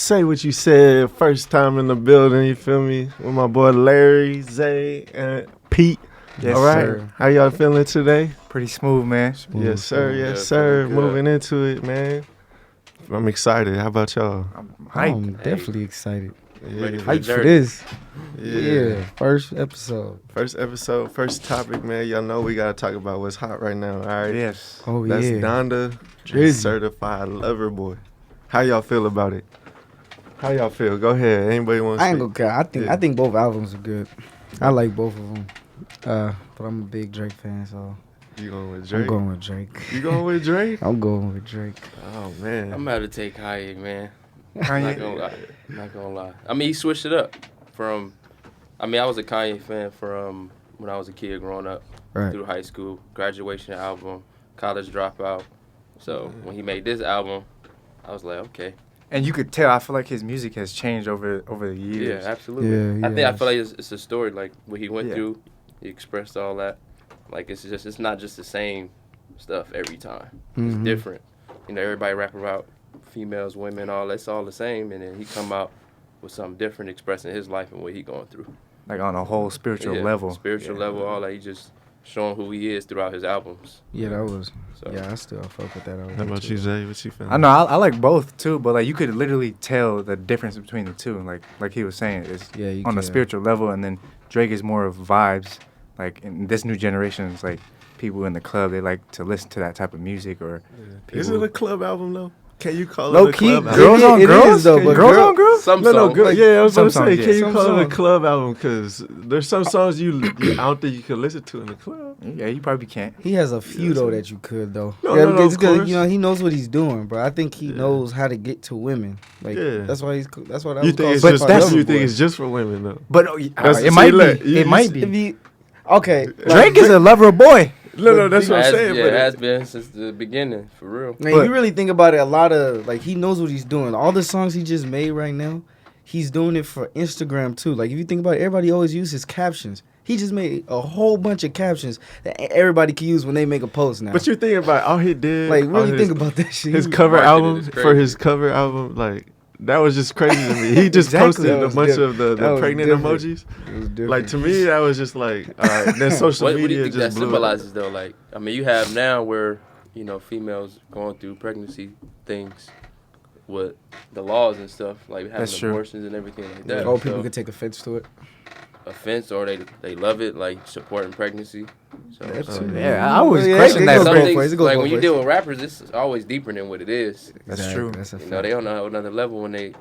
Say what you said. First time in the building, you feel me? With my boy Larry, Zae, and Pete. Yes, all right. sir. How y'all feeling today? Pretty smooth, man. Yes, sir. Yes, sir. Good. Moving into it, man. I'm excited. How about y'all? I'm definitely excited. Ready for the Hype for journey. this. Yeah. First episode. First episode, first topic, man. Y'all know we gotta talk about what's hot right now. All right. Yes. Oh, That's yeah. Donda, Drizzy. certified lover boy. How y'all feel about it? How y'all feel? Go ahead. Anybody want to I ain't speak? gonna care. I think both albums are good. I like both of them. But I'm a big Drake fan, so You going with Drake? I'm going with Drake. You going with Drake? I'm going with Drake. Oh man. I'm about to take Kanye, man. Kanye. Not gonna lie. I mean, he switched it up from. I mean, I was a Kanye fan from when I was a kid growing up, Right. through high school, graduation album, college dropout. So when he made this album, I was like, okay, And you could tell. I feel like his music has changed over the years. yeah, absolutely. Yeah, I yes. feel like it's a story, like what he went Yeah. through. He expressed all that. Like it's not just the same stuff every time. It's Mhm. different. You know, everybody rap about females, women, all that's all the same, and then he come out with something different, expressing his life and what he going through. Like on a whole spiritual Yeah, level. spiritual level, all that. He just showing who he is throughout his albums. Yeah, that was. So Yeah, I still fuck with that album. How about too. you, Zay? What you feeling? I know. I like both too, but like you could literally tell the difference between the two. Like he was saying, it's Yeah, you on a can. spiritual level, and then Drake is more of vibes. Like in this new generation, it's like people in the club, they like to listen to that type of music, or Is it a club album though? Can you call Low it a key, club album? Girls on it girls? is, though, but Girls girl- on girls? some No, songs, good. like, Yeah, I was some about to say, songs, can yeah. you Some call it a songs. club album? Because there's some songs you I don't think you can listen to in the club. Yeah, you probably can't. He has a few though that you could though. No, yeah, no, because of course. you know he knows what he's doing, bro. I think he Yeah. knows how to get to women. Like Yeah. that's why that's what I You was think called. it's But just Certified that's- Lover you think Boy. it's just for women though? But That's- it see, might look, be. you- It you might see- If be. he, okay, Drake is a lover boy. No, that's what I'm saying. yeah, But it has been since the beginning, for real. Man, But- you really think about it, a lot of like he knows what he's doing. All the songs he just made right now, he's doing it for Instagram too. Like if you think about it, everybody always uses captions. He just made a whole bunch of captions that everybody can use when they make a post now. But you think about all he did. like on really his, think about that shit. his He- cover marketed album is for crazy. his cover album. Like that was just crazy to me. He just Exactly. posted That a was bunch different. of the That was pregnant different. emojis. It was different. Like to me, that was just like all right. Then social What do media you think that just blew up. symbolizes though? Like, I mean, you have now where females going through pregnancy things with the laws and stuff, like having That's true. abortions and everything like that. oh, people So, could take offense to it. offense or they love it, like supporting pregnancy. So Yeah, I was Yeah, questioning it that. goes some both things, ways. It goes like both when you ways. deal with rappers, it's always deeper than what it is. That's Exactly. true. That's a You fact. know, they on another level when they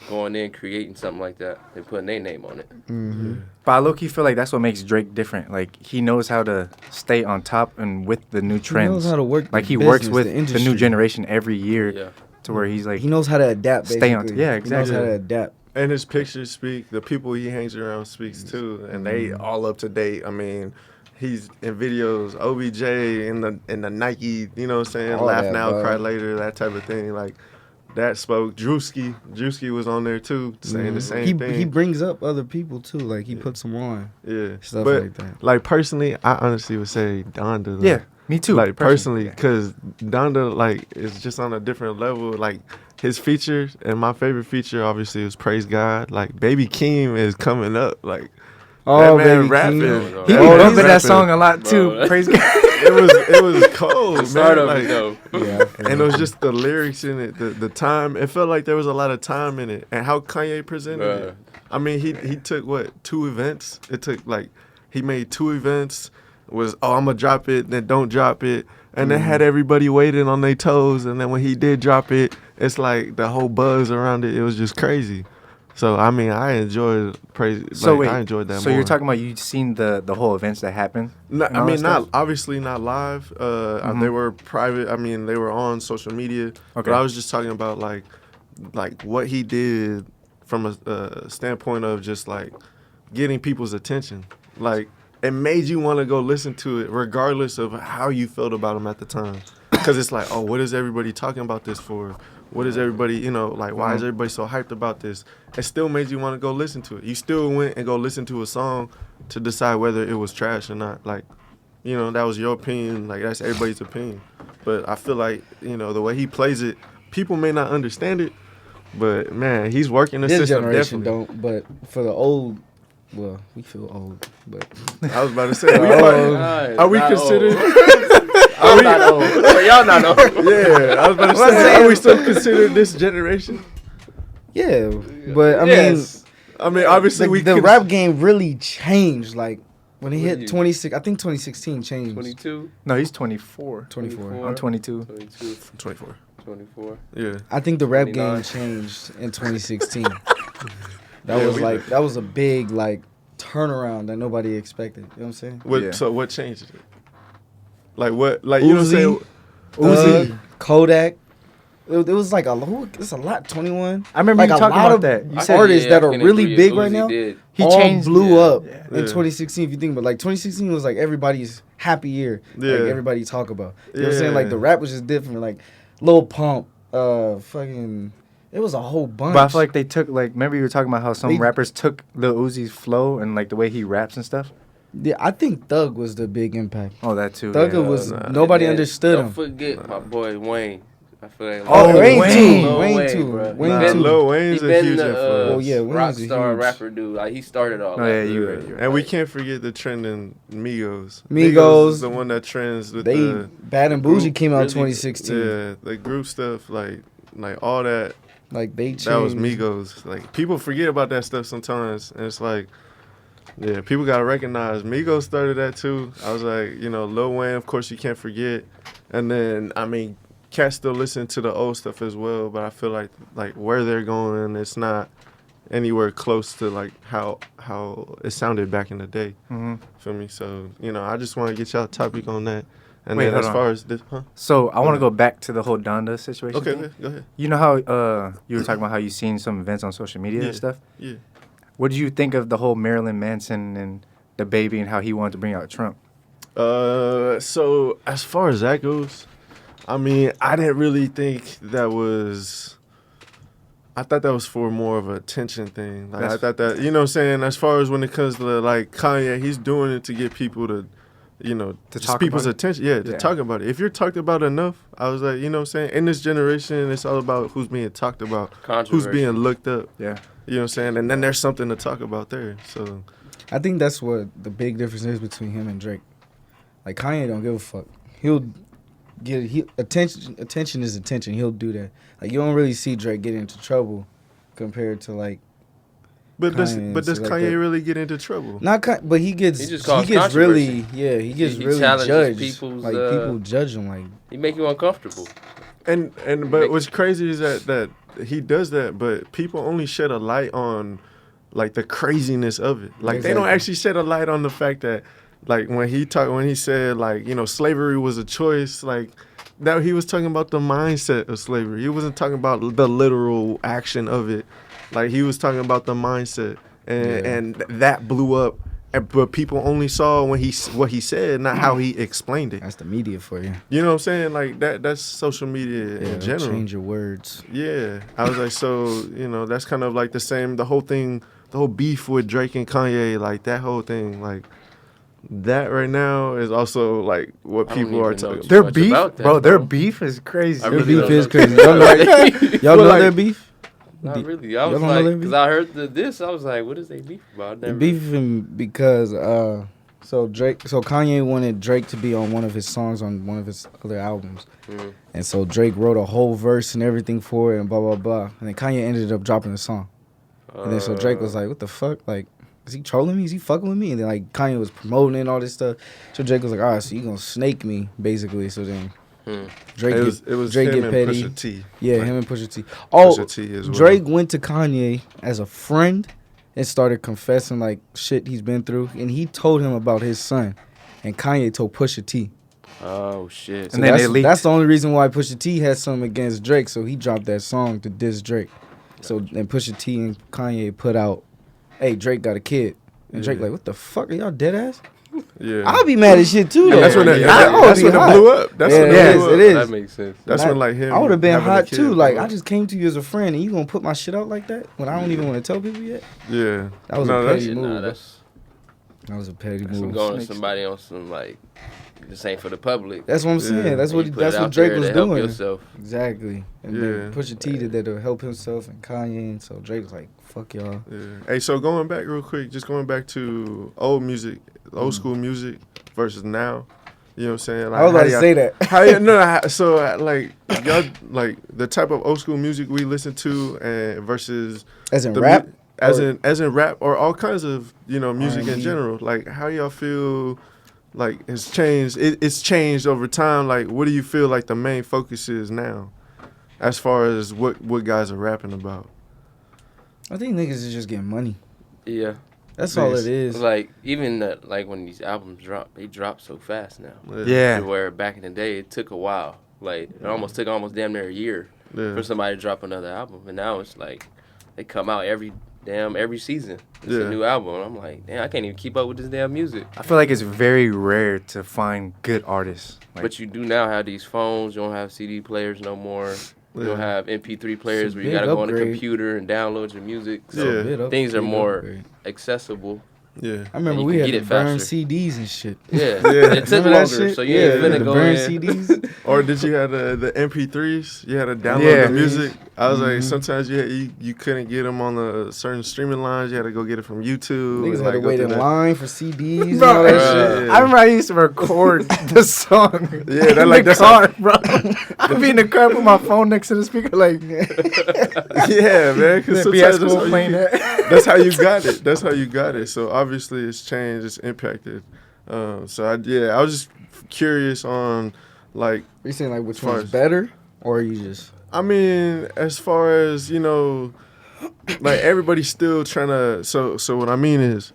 going in creating something like that and putting their name on it. Mm-hmm. But I low-key feel like that's what makes Drake different. Like he knows how to stay on top and with the new trends. He knows how to work. Like the he works business, with the the industry. new generation every year Yeah. to where he's like, He knows how to adapt. Stay on Basically. yeah, He exactly. knows how to adapt. And his pictures speak. The people he hangs around speaks too, and they all up to date. I mean, he's in videos, OBJ in the Nike. You know what I'm saying? All Laugh that, now, bro. cry later. That type of thing. Like that spoke. Drewski was on there too, saying the same thing. He brings up other people too. Like he puts them on. yeah, Stuff but like that. like personally, I honestly would say Donda. Though. yeah, me too. Like personally, Yeah. because Donda like is just on a different level. Like his features, and my favorite feature obviously is Praise God. Like Baby Keem is coming up. Like that man Baby rapping. Keem. Oh, He That be man bumping that rapping. song a lot too. Bro. Praise God. It was cold, man. Start of Like, it though. Yeah. and it was just the lyrics in it, the time. It felt like there was a lot of time in it, and how Kanye presented it. I mean, he took what 2 events. It took like he made 2 events. Was I'm gonna drop it, then don't drop it, and then had everybody waiting on their toes. And then when he did drop it, it's like the whole buzz around it. It was just crazy. So I mean, I enjoyed praise. So like, wait, I enjoyed that. So more. you're talking about you seen the whole events that happened? No, and I all mean, that not stuff? obviously not live. They were private. I mean, they were on social media. Okay. But I was just talking about like what he did from a standpoint of just like getting people's attention. Like it made you want to go listen to it, regardless of how you felt about him at the time. Because it's like, oh, what is everybody talking about this for? What is everybody, like, why is everybody so hyped about this? It still made you want to go listen to it. You still went and go listen to a song to decide whether it was trash or not. Like, that was your opinion. Like, that's everybody's opinion. But I feel like, the way he plays it, people may not understand it, But man, he's working the This system generation definitely. don't, but for the old, well, we feel old, but I was about to say, are we Not considered? I'm not old. But y'all not old. Yeah, I was about to say, are we still considered this generation? yeah, but I Yes. I mean, obviously mean, we the can- rap game really changed. Like when it What hit year? 26, I think 2016 changed. 22, No, he's 24. 24. I'm 22. 22, 24. 24. Yeah. I think the rap 29. game changed in 2016. Yeah, That was a big like turnaround that nobody expected. You know what I'm saying? What? Yeah. So what changed it? Like what? Like you know what I'm saying? Uzi, Kodak. It was like it's a lot. 21. I remember like you a talking lot about of that. You I said artists yeah, that I are can really agree. big Uzi right now. did. he all changed. blew up Yeah. in 2016. If you think, but like 2016 was like everybody's happy year. Yeah. Like everybody talk about. You know what I'm saying? Yeah. Like the rap was just different. Like Lil Pump, fucking. It was a whole bunch. But I feel like they took like. Remember you were talking about how some They- rappers took Lil Uzi's flow and like the way he raps and stuff. Yeah, I think Thug was the big impact. Oh, that too. Thug yeah. was nah. nobody And then understood don't him. forget my boy Wayne. I feel like Oh, Wayne Wayne. too. Lil Wayne Wayne, too. bruh. Wayne Nah, too. Lil Wayne's He a been huge the influence. Oh, yeah, Wayne's rock a star huge- rapper dude. Like he started all Oh, that. yeah, you're really. right, you're And we can't forget the trending Migos. Migos. is the one that trends with They the Bad and Bougie group came out in really- 2016. yeah, the group stuff, like all that. Like they changed. That was Migos. Like people forget about that stuff sometimes, and it's like, yeah, people gotta recognize Migos started that too. I was like, Lil Wayne, of course you can't forget, and then I mean, cats still listen to the old stuff as well, but I feel like where they're going, it's not anywhere close to like how it sounded back in the day. Mhm. Feel me? So I just want to get y'all topic on that, and Wait, then hold as on. far as this, So I want to go back to the whole Donda situation. okay, thing. go ahead. You know how you were talking about how you seen some events on social media Yeah. and stuff. Yeah. What did you think of the whole Marilyn Manson and the baby and how he wanted to bring out Trump? So as far as that goes, I mean, I didn't really think that was. I thought that was for more of a attention thing. Like I thought that, what I'm saying, as far as when it comes to like Kanye, he's doing it to get people to, just talk people's about it? attention. Yeah, to Yeah. talk about it. If you're talked about enough, I was like, what I'm saying, in this generation, it's all about who's being talked about, who's Controversy. being looked up. Yeah. You know what I'm saying? And then there's something to talk about there. So I think that's what the big difference is between him and Drake. Like Kanye don't give a fuck. He'll attention. Attention is attention. He'll do that. Like you don't really see Drake get into trouble compared to like. But does Kanye and does shit like Kanye that. really get into trouble? But he gets He just caused really controversy. he gets He really challenges judged. people's, Like people judge him like He make you uncomfortable. But what's crazy is that he does that, but people only shed a light on like the craziness of it. Like they don't Exactly. actually shed a light on the fact that like when he said like slavery was a choice, like that he was talking about the mindset of slavery. He wasn't talking about the literal action of it. Like he was talking about the mindset, and that blew up. But people only saw what he said, not how he explained it. that's the media for you. You know what I'm saying? Like that's social media in general. Change your words. Yeah, I was like, so that's kind of like the whole beef with Drake and Kanye, like that whole thing, like that right now is also like what I don't people are even know talking too about. Their much beef, about that, bro. Their bro. beef is crazy. I Their really beef don't is know. crazy. Y'all know, y'all Well, know like- their beef? Not The- really. I y'all was don't know like, their because beef? I heard this, I was like, what is they beef about? I The never- beefing because so Kanye wanted Drake to be on one of his songs on one of his other albums. Mhm. And so Drake wrote a whole verse and everything for it and blah blah blah. And then Kanye ended up dropping the song. And then so Drake was like, what the fuck? Like, is he trolling me? Is he fucking with me? And then like Kanye was promoting it and all this stuff. So Drake was like, all right, so you gonna snake me, basically. So then Drake it was Drake him get and petty. Pusha T. Yeah, Like, him and Pusha T. Oh, Pusha T as well. Drake went to Kanye as a friend and started confessing like shit he's been through, and he told him about his son, and Kanye told Pusha T. Oh, shit. So And then that's, they leaked. that's the only reason why Pusha T had something against Drake, so he dropped that song to diss Drake. So then Pusha T and Kanye put out, "Hey, Drake got a kid," and Drake Yeah. like, "What the fuck are y'all dead ass?" Yeah, I'll be mad as shit too. And Though. that's when it, Yeah, that's when it blew up. That's when Yeah, it it blew is, up. it is. That makes sense. That's when like him. I would have been having a hot kid too. blew Like up. I just came to you as a friend, and you gonna put my shit out like that when I don't even want to tell people yet? Yeah, That was no, a that's petty Shit, move. nah, bro. that's That was a petty some move. going to somebody on some, like, this ain't for the public. That's what I'm saying. Yeah. That's And you what put it out Drake there was to help doing. yourself. Exactly. And Yeah. then Pusha T did that to help himself and Kanye, and so Drake was like, "Fuck y'all." Yeah. Hey, so going back real quick, just going back to old music, old school music versus now. You know what I'm saying? Like, I was about how to y'all- say that. How you, no, so like y'all like the type of old school music we listen to and versus As in the rap, as or- in rap or all kinds of music in R&B. general. Like how y'all feel like it's changed. It's changed over time. Like what do you feel like the main focus is now, as far as what guys are rapping about? I think niggas is just getting money. Yeah. That's all Please. it is. Like even like when these albums drop, they drop so fast now. Yeah. To where back in the day it took a while. Like it almost took damn near a year Yeah. for somebody to drop another album, and now it's like they come out every season. It's Yeah. a new album. And I'm like, damn, I can't even keep up with this damn music. I feel like it's very rare to find good artists. Like, But you do now have these phones. You don't have CD players no more. You don't Yeah. have MP3 players It's a where you big gotta go on the upgrade. computer and download your music. So Yeah. Bit up- things are big more upgrade. accessible. Yeah. I remember you we can had get to it burn faster. CDs and shit. Yeah, Yeah. it took Remember that longer. shit? So you yeah, ain't finna the go burn in. CDs. Or did you have the MP3s? You had to download Yeah. the music. I was like, Mhm. sometimes you couldn't get them on the certain streaming lines. You had to go get it from YouTube. Niggas and, had to go wait through in that. line for CDs and Bro, all that yeah. shit. I remember I used to record the song. Yeah, that in like the that's how, car, bro. I'd be in the car with my phone next to the speaker, like, yeah, man. Because be at school playing that. that's how you got it. That's how you got it. So obviously it's changed. It's impacted. So I was just curious on like. You saying like which As far one's as- better, or you just? I mean, as far as like everybody's still trying to. So what I mean is,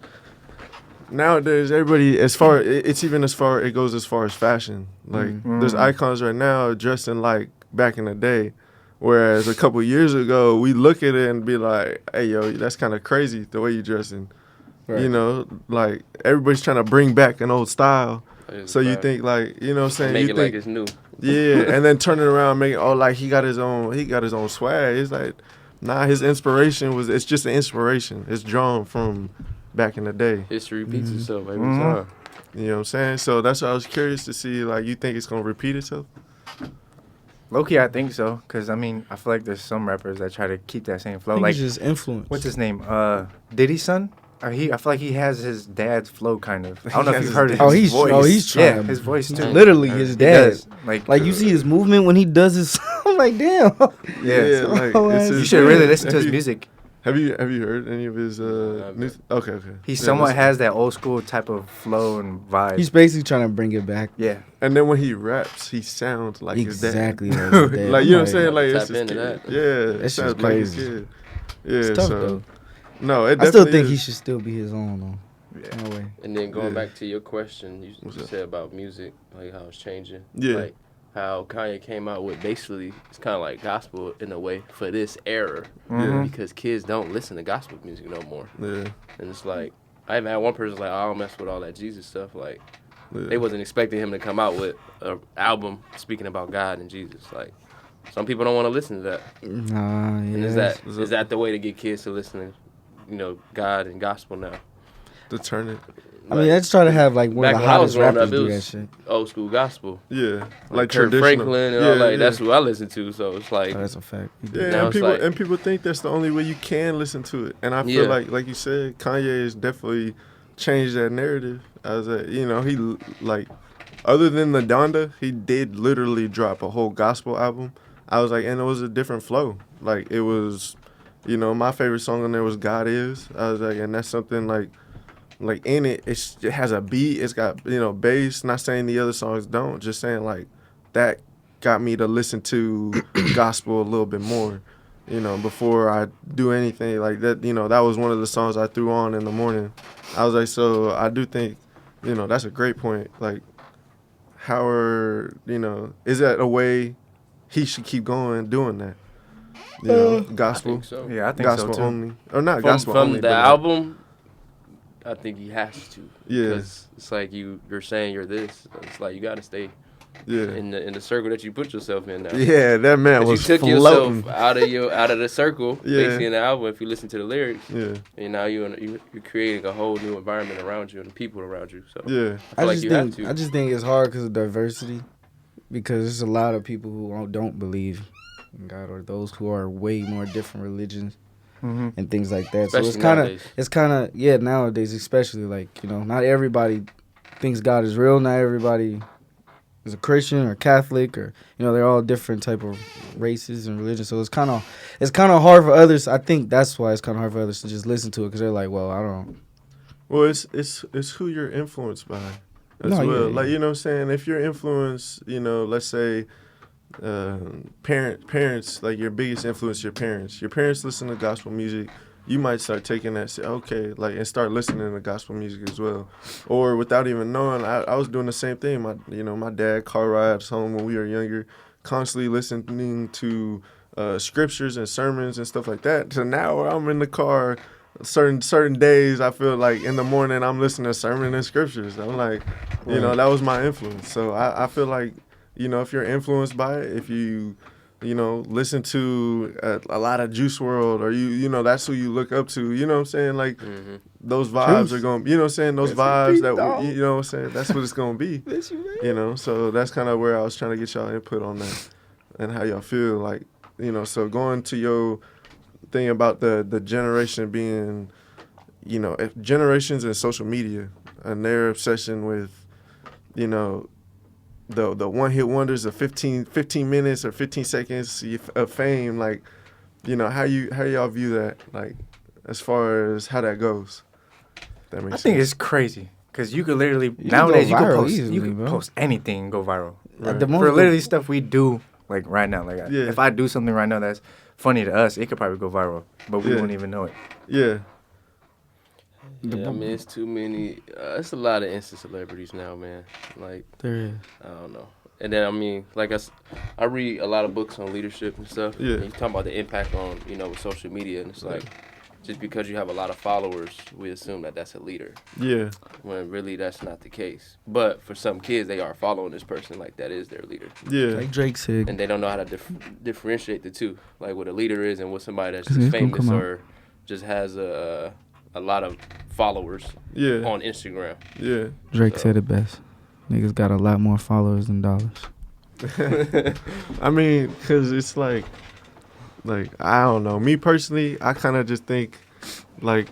nowadays everybody it's even as far it goes as far as fashion. Like there's icons right now dressing like back in the day, whereas a couple years ago we look at it and be like, hey yo, that's kind of crazy the way you dressing. Right. You know, like everybody's trying to bring back an old style. It's So you fine. think like what I'm saying? Make You it think like it's new. yeah, and then turning around and making like he got his own swag. It's like nah, his inspiration it's just an inspiration. It's drawn from back in the day. History repeats itself every Mhm. time. You know what I'm saying? So that's why I was curious to see like you think it's gonna repeat itself? Low-key, I think so. Because, I mean, I feel like there's some rappers that try to keep that same I flow. think Like, it's just influence. what's his name? Diddy's son? I feel like he has his dad's flow, kind of. I don't know He if has you've his heard his dad's he's voice. trying. Yeah, his voice, He's too. literally his He dad. does. Like, Like you see his movement when he does his. I'm like, damn. Yeah. like Oh, it's man. his you should really dad. listen to Have his you- music. Have you heard any of his I've new? Okay. He Yeah, somewhat listen. has that old school type of flow and vibe. He's basically trying to bring it back. yeah. And then when he raps, he sounds like Exactly. his dad. Like, his dad. Like you know what I'm Like, saying? Like Tap it's his into kid. that. Yeah, it That's sounds just like his crazy. kid. Yeah, It's tough so though. no, it I definitely still think is. he should still be his own though. Yeah. No way. And then going Yeah. back to your question, you What's up? said about music, like how it's changing. Yeah. Like how Kanye came out with basically, it's kind of like gospel in a way for this era. Mhm. Because kids don't listen to gospel music no more. Yeah, And it's like, I even had one person like, I don't mess with all that Jesus stuff. Like, yeah. they wasn't expecting him to come out with an album speaking about God and Jesus. Like, some people don't want to listen to that. Nah, yeah. And is that the way to get kids to listen to, God and gospel now? to turn it. I mean, let's try to have like one Back of the when I was hottest growing rappers up, it do that was shit. old school gospel. Yeah, Like Kurt traditional. Franklin and all like that's who I listen to. So it's like Oh, that's a fact. Yeah, Now and it's people like- people think that's the only way you can listen to it, and I feel Yeah. like you said, Kanye has definitely changed that narrative. As a he like other than the Donda, he did literally drop a whole gospel album. I was like, and it was a different flow. Like it was, my favorite song on there was God Is. I was like, and that's something like in it, it has a beat. It's got bass. Not saying the other songs don't. Just saying like that got me to listen to gospel a little bit more. Before I do anything like that. That was one of the songs I threw on in the morning. I was like, so I do think, that's a great point. Like, is that a way he should keep going doing that? I Gospel. think so. Yeah, I think Gospel so, too. only. Or not From, gospel from only. the but like- album, I think he has to. Yeah. Because it's like you're saying you're this. It's like you got to stay Yeah. in the circle that you put yourself in now. Yeah, that man 'Cause was you took floating. yourself out of the circle, Yeah. basically in the album. If you listen to the lyrics, Yeah. and now you're creating a whole new environment around you and the people around you. So Yeah. I feel like you have to. I just think it's hard because of diversity, because there's a lot of people who don't believe in God, or those who are way more different religions and things like that. Especially so nowadays. it's kind of nowadays, especially, like, not everybody thinks God is real. Not everybody is a Christian or Catholic, or they're all different type of races and religions. So it's kind of hard for others. I think that's why it's kind of hard for others to just listen to it, because they're like, well, I don't. Well, it's who you're influenced by as No, well. yeah, Like, yeah. you know what I'm saying? If you're influenced, let's say parents, like your biggest influence, your parents. Your parents listen to gospel music. You might start taking that, say, okay, like, and start listening to gospel music as well. Or without even knowing, I was doing the same thing. My dad car rides home when we were younger, constantly listening to scriptures and sermons and stuff like that. So now where I'm in the car, certain days I feel like in the morning I'm listening to sermon and scriptures. I'm like, that was my influence. So I feel like, if you're influenced by it, if you listen to a lot of Juice World, or that's who you look up to, you know what I'm saying? Like, those vibes are going, those vibes that, you know what I'm saying? That's what it's going to be, so that's kind of where I was trying to get y'all input on that and how y'all feel, like, so going to your thing about the generation being, if generations in social media and their obsession with, the one-hit wonders of 15 minutes or 15 seconds of fame, like, how y'all view that, like, as far as how that goes? That makes I think sense. it's crazy because you could literally can nowadays go viral you easily, could bro. post anything and go viral. At the most, For literally stuff we do like right now. Like, Yeah. if I do something right now that's funny to us, it could probably go viral, but we Yeah. won't even know it. Yeah. Yeah, I mean, it's too many. It's a lot of instant celebrities now, man. Like, there is. I don't know. And then, I mean, like I read a lot of books on leadership and stuff. Yeah. And you talk about the impact on, with social media. And it's like, just because you have a lot of followers, we assume that that's a leader. Yeah. When really that's not the case. But for some kids, they are following this person like that is their leader. Yeah. Like Drake said. And they don't know how to differentiate the two. Like what a leader is and what somebody that's 'Cause just it's gonna famous come out. or just has a lot of followers Yeah. on Instagram. Yeah. Drake So- said it best. Niggas got a lot more followers than dollars. I mean, because it's like, I don't know. Me personally, I kind of just think, like,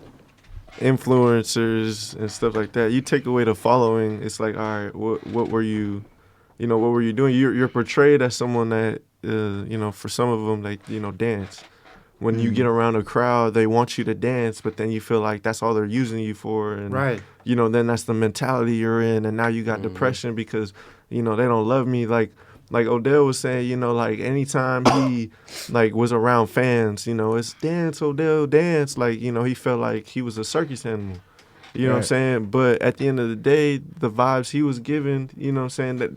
influencers and stuff like that, you take away the following, it's like, all right, what were you, what were you doing? You're portrayed as someone that, for some of them, like, dance. When you get around a crowd, they want you to dance, but then you feel like that's all they're using you for. And, Right. Then that's the mentality you're in. And now you got depression because, they don't love me. Like Odell was saying, like anytime he like was around fans, it's dance, Odell, dance. Like, he felt like he was a circus animal. You know what I'm Right. saying? But at the end of the day, the vibes he was giving,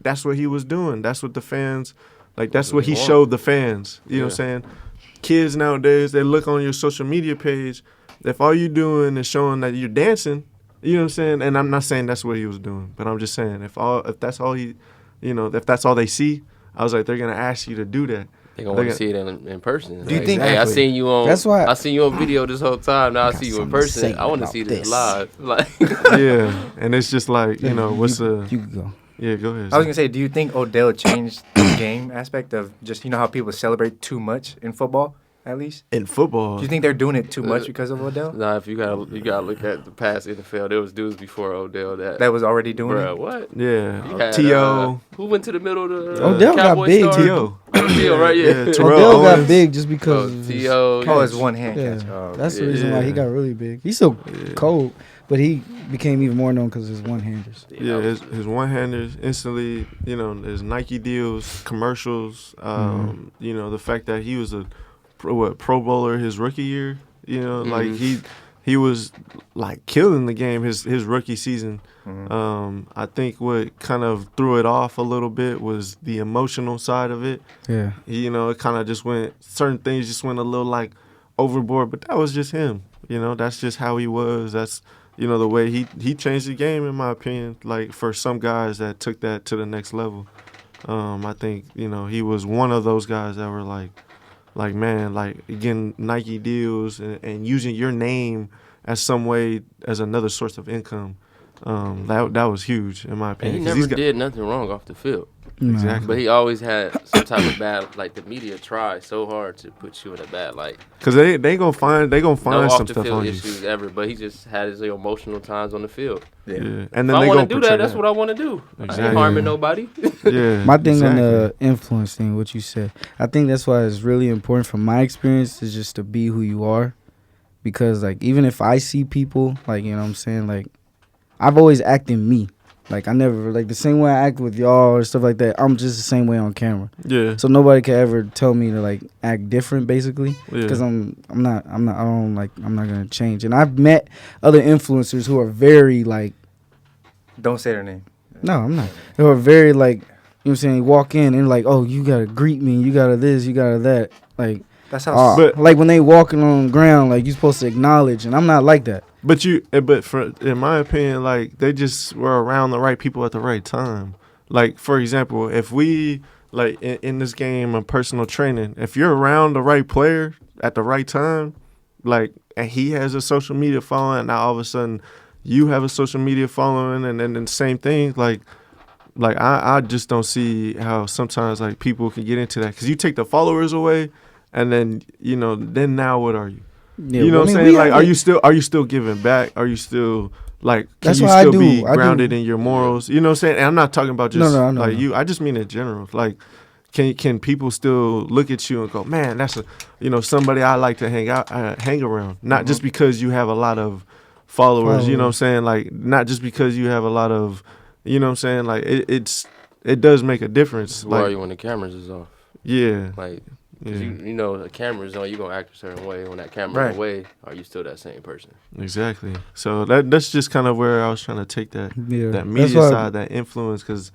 that's what he was doing. That's what the fans, like, that's what he showed the fans. You know what I'm saying? Kids nowadays, they look on your social media page. If all you're doing is showing that you're dancing, you know what I'm saying? And I'm not saying that's what he was doing, but I'm just saying if that's all he, if that's all they see, I was like, they're gonna ask you to do that. They gonna want to see it in person. Do you Like, think- Hey, I Exactly. seen you on. That's why- I seen you on video this whole time. Now I got see you in something to person. say I want to about see this this. live. Like, Yeah, and it's just like, what's you the? could go. Yeah, go ahead. I was gonna say, do you think Odell changed the game aspect of just how people celebrate too much in football? At least, in football. do you think they're doing it too much because of Odell? nah, if you gotta look at the past NFL. There was dudes before Odell That was already doing bruh, it. what? Yeah, You had, T.O. who went to the middle of the Odell got Cowboy big, star? T.O. T.O. right? Yeah. Terrell Odell got Owens. big just because of his T.O. Oh, it's one hand Yeah, catch. Oh, that's the yeah. reason why he got really big. He's still cold, but he became even more known because of his one-handers. Yeah, his one-handers instantly, his Nike deals, commercials, the fact that he was a Pro Bowler his rookie year, like he was like killing the game his rookie season. I think what kind of threw it off a little bit was the emotional side of it. Yeah. It kind of just certain things just went a little like overboard, but that was just him. That's just how he was. That's, the way he changed the game, in my opinion, like for some guys that took that to the next level. I think he was one of those guys that were like man, like getting Nike deals and using your name as some way as another source of income. That was huge in my And opinion. he never did nothing wrong off the field. Exactly. But he always had some type of bad, like the media tried so hard to put you in a bad light. Cause they gonna find No some off the stuff field on you. issues ever, but he just had his emotional times on the field. Yeah. And If then I they want gonna to do portray that, that's what I want to do. I Exactly. ain't harming nobody. Yeah. My thing on exactly. the influence thing, what you said, I think that's why it's really important from my experience is just to be who you are. Because, like, even if I see people, like, you know what I'm saying, like, I've always acted me. Like, I never, like, the same way I act with y'all or stuff like that, I'm just the same way on camera. Yeah. So nobody can ever tell me to, like, act different, basically. Yeah. Because I'm not going to change. And I've met other influencers who are very, like, Don't say their name. no, I'm not. They were very, like, you know what I'm saying, you walk in and, like, oh, you got to greet me, you got to this, you got to that. Like, That's how. But- like, when they walking on the ground, like, you supposed to acknowledge. And I'm not like that. But in my opinion, like they just were around the right people at the right time. Like for example, if we like in this game of personal training, if you're around the right player at the right time, like and he has a social media following, now all of a sudden you have a social media following, and then the same thing, like I just don't see how sometimes like people can get into that because you take the followers away, and then then now what are you? Yeah, You know what I'm I mean, saying? we Like, have are you still giving back? Are you still like? Can That's you what I still do. be I do. grounded in your morals? You know what I'm saying? And I'm not talking about just No, no. you. I just mean in general. Like, can people still look at you and go, man, that's somebody I like to hang around. Not just because you have a lot of followers. You know what I'm saying? Like, not just because you have a lot of, you know what I'm saying? Like, it does make a difference. Who Like, are you when the cameras is off? yeah. Like, Yeah. cause you know the camera's on, you're going to act a certain way. When that camera's away, are you still that same person? Exactly. So that's just kind of where I was trying to take that Yeah. that That's media why- side, that influence, because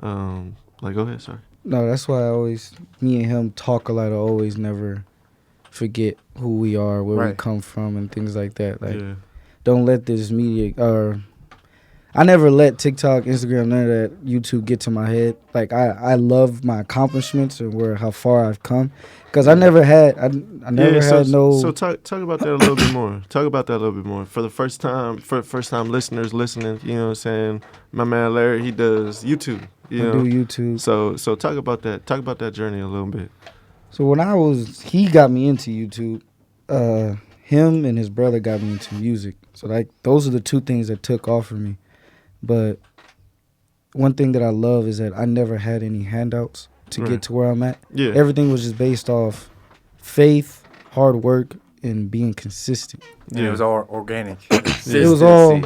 like go ahead, sorry. No, that's why me and him talk a lot. I always never forget who we are, where we Right. come from, and things like that. Like, Yeah. don't let this media I never let TikTok, Instagram, none of that, YouTube get to my head. Like, I love my accomplishments and how far I've come, because I never had So talk about that a little bit more. Talk about that a little bit more. For first time listeners listening, you know what I'm saying? My man Larry, he does YouTube. I do YouTube. So talk about that. Talk about that journey a little bit. So when he got me into YouTube. Him and his brother got me into music. So like those are the two things that took off for me. But one thing that I love is that I never had any handouts to get to where I'm at. Yeah. Everything was just based off faith, hard work, and being consistent. And it was all organic. It was all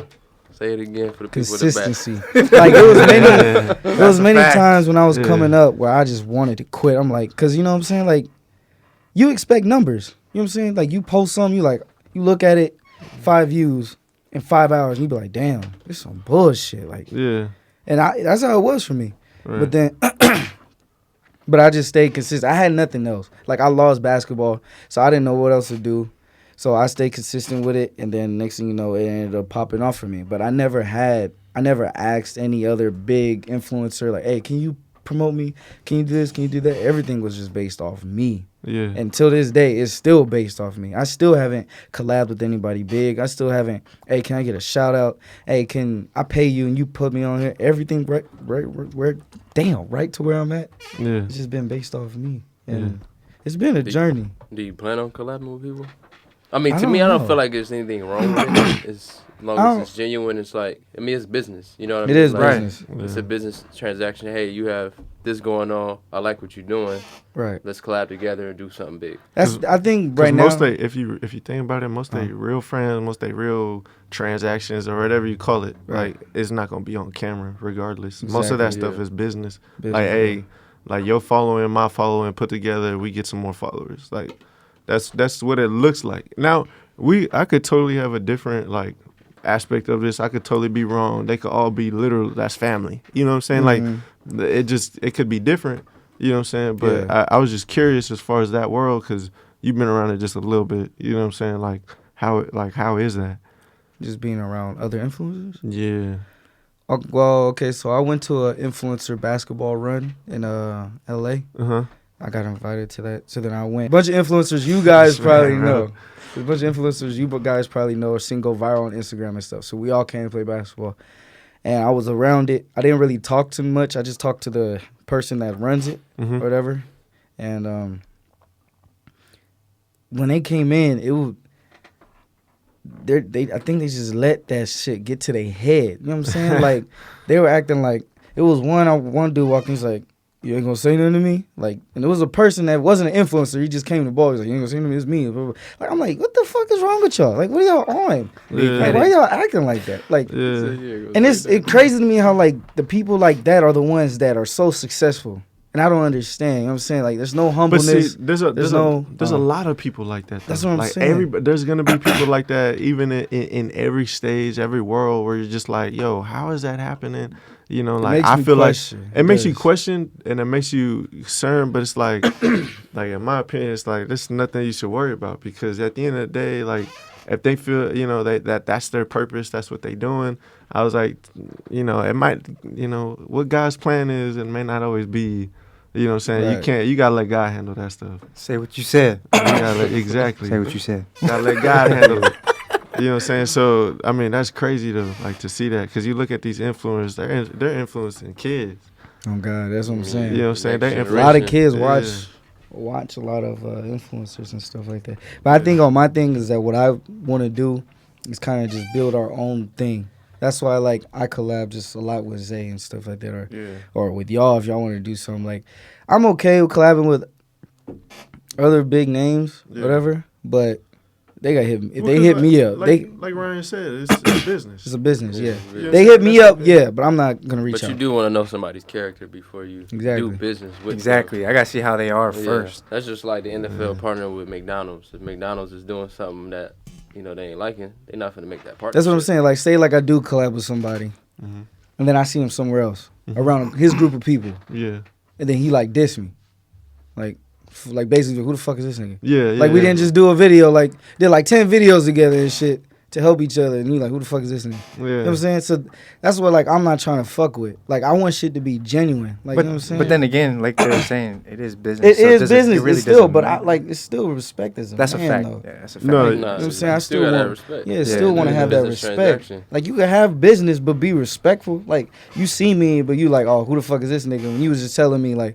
Say it again for the people in the back. consistency. Like it was many fact. times when I was Yeah. coming up where I just wanted to quit. I'm like, cause you know what I'm saying? Like, you expect numbers. You know what I'm saying? Like, you post something, you look at it, 5 views in 5 hours, and you be like, damn, this is some bullshit. Like, Yeah. and that's how it was for me. Right. But then, but I just stayed consistent. I had nothing else. Like, I lost basketball, so I didn't know what else to do. So I stayed consistent with it, and then next thing you know, it ended up popping off for me. But I never asked any other big influencer, like, hey, can you promote me? Can you do this? Can you do that? Everything was just based off me. Yeah. And till this day, it's still based off me. I still haven't collabed with anybody big. I still haven't, hey, can I get a shout out? Hey, can I pay you and you put me on here? Everything right to where I'm at. Yeah. It's just been based off of me. And it's been a journey. Do you plan on collabing with people? I mean, I to me, don't I don't know. feel like there's anything wrong with it. As long as it's genuine, it's like, I mean, it's business. You know what I mean? It is Like, business. It's a business transaction. Hey, you have this going on. I like what you're doing. Right. Let's collab together and do something big. I think right 'Cause now. most if you think about it, most they real friends, most they real transactions or whatever you call it, Right. like it's not gonna be on camera regardless. Most of Exactly, that stuff yeah. is business. Business, Like, yeah. hey, like your following, my following put together, we get some more followers. Like that's what it looks like. Now I could totally have a different like aspect of this. I could totally be wrong. They could all be literal. That's family. You know what I'm saying? Mm-hmm. Like it could be different. You know what I'm saying? But Yeah. I was just curious as far as that world because you've been around it just a little bit. You know what I'm saying? Like how is that? Just being around other influencers. Yeah. Well, okay, so I went to an influencer basketball run in L.A. I got invited to that, so then I went. A bunch of influencers you guys probably know. A bunch of influencers you guys probably know are seen go viral on Instagram and stuff. So we all came to play basketball, and I was around it. I didn't really talk too much. I just talked to the person that runs it or whatever. And when they came in, it was. I think they just let that shit get to their head. You know what I'm saying? Like, they were acting like it was one dude walking. He's like, "You ain't gonna say nothing to me?" Like, and it was a person that wasn't an influencer. He just came to the ball. He's like, "You ain't gonna say nothing to me? It's me." Like, I'm like, what the fuck is wrong with y'all? Like, what are y'all on? Like, why y'all acting like that? Like, and it crazy to me how like the people like that are the ones that are so successful. And I don't understand. You know what I'm saying? Like, there's no humbleness. But see, there's a lot of people like that. Though. That's what I'm saying. There's gonna be people like that even in every stage, every world, where you're just like, yo, how is that happening? You know, like I feel like it makes you question and it makes you concerned. But it's like in my opinion, it's like there's nothing you should worry about because at the end of the day, like if they feel, you know, that's their purpose, that's what they doing. I was like, you know, it might, you know, what God's plan is, it may not always be. You know what I'm saying? You gotta let God handle that stuff. Say what you said. Exactly. Say what you said. Gotta let God handle it. You know what I'm saying? So I mean, that's crazy to see that because you look at these influencers, they're influencing kids. Oh God, that's what I'm saying. You know what I'm saying? A lot of kids watch a lot of influencers and stuff like that. But I think my thing is that what I want to do is kind of just build our own thing. That's why I collab just a lot with Zae and stuff like that, or with y'all if y'all want to do something. Like, I'm okay with collabing with other big names, whatever. But they got hit me. If they hit me up, like Ryan said, it's a business. It's a business, yeah. They hit me up, but I'm not gonna reach out. But you do want to know somebody's character before you do business with them. I gotta see how they are first. That's just like the NFL partnering with McDonald's. If McDonald's is doing something that they ain't liking, they're not gonna make that partnership. That's what I'm saying. Like, say I do collab with somebody, and then I see him somewhere else around his group of people. Yeah. And then he diss me, like basically, who the fuck is this nigga? Yeah. We didn't just do a video. Did 10 videos together and shit to help each other. And he who the fuck is this nigga? Yeah. You know what I'm saying? So that's what I'm not trying to fuck with. I want shit to be genuine. You know what I'm saying? But then again, like they were saying, it is business. It is business. It's still, but it's still respect as a that's man, a fact. though. Yeah, that's a fact. No, you know what I'm saying? I still want respect. Yeah, still want to have that respect. You can have business, but be respectful. You see me, but you oh, who the fuck is this nigga? When you was just telling me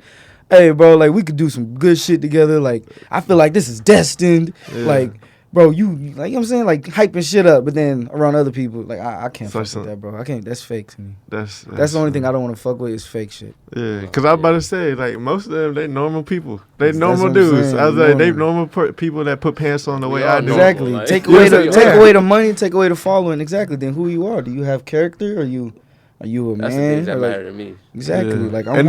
hey, bro, we could do some good shit together. I feel like this is destined. Yeah. Bro, you know what I'm saying? Hyping shit up, but then around other people, I can't fuck with that, bro. I can't. That's fake to me. That's the only thing I don't want to fuck with is fake shit. Yeah, because I was about to say, most of them, they normal people. They normal dudes. I was like, they normal people that put pants on the way I do. Exactly. Take away the money, take away the following. Exactly. Then who you are? Do you have character? Or are you a That's man? The things that matter to me. Exactly. Yeah. I'm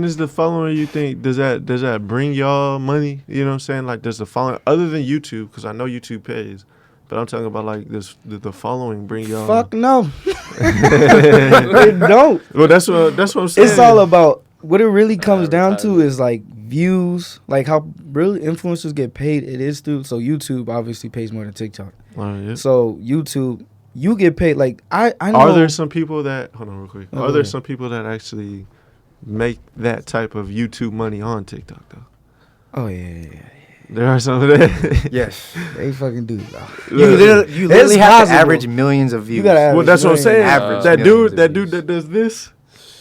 is the following you think does that bring y'all money? You know what I'm saying? Does the following other than YouTube? Because I know YouTube pays, but I'm talking about the following bring y'all. Fuck no. It don't. Well, that's what I'm saying. It's all about what it really comes down to is views, how really influencers get paid. It is through YouTube obviously pays more than TikTok. Yeah. So YouTube. You get paid I know. Are there some people that hold on real quick? Are there some people that actually make that type of YouTube money on TikTok though? Oh yeah. There are some of that. Yes, they fucking do. You literally have to average millions of views. You gotta well, that's what I'm saying. Average that dude that does this.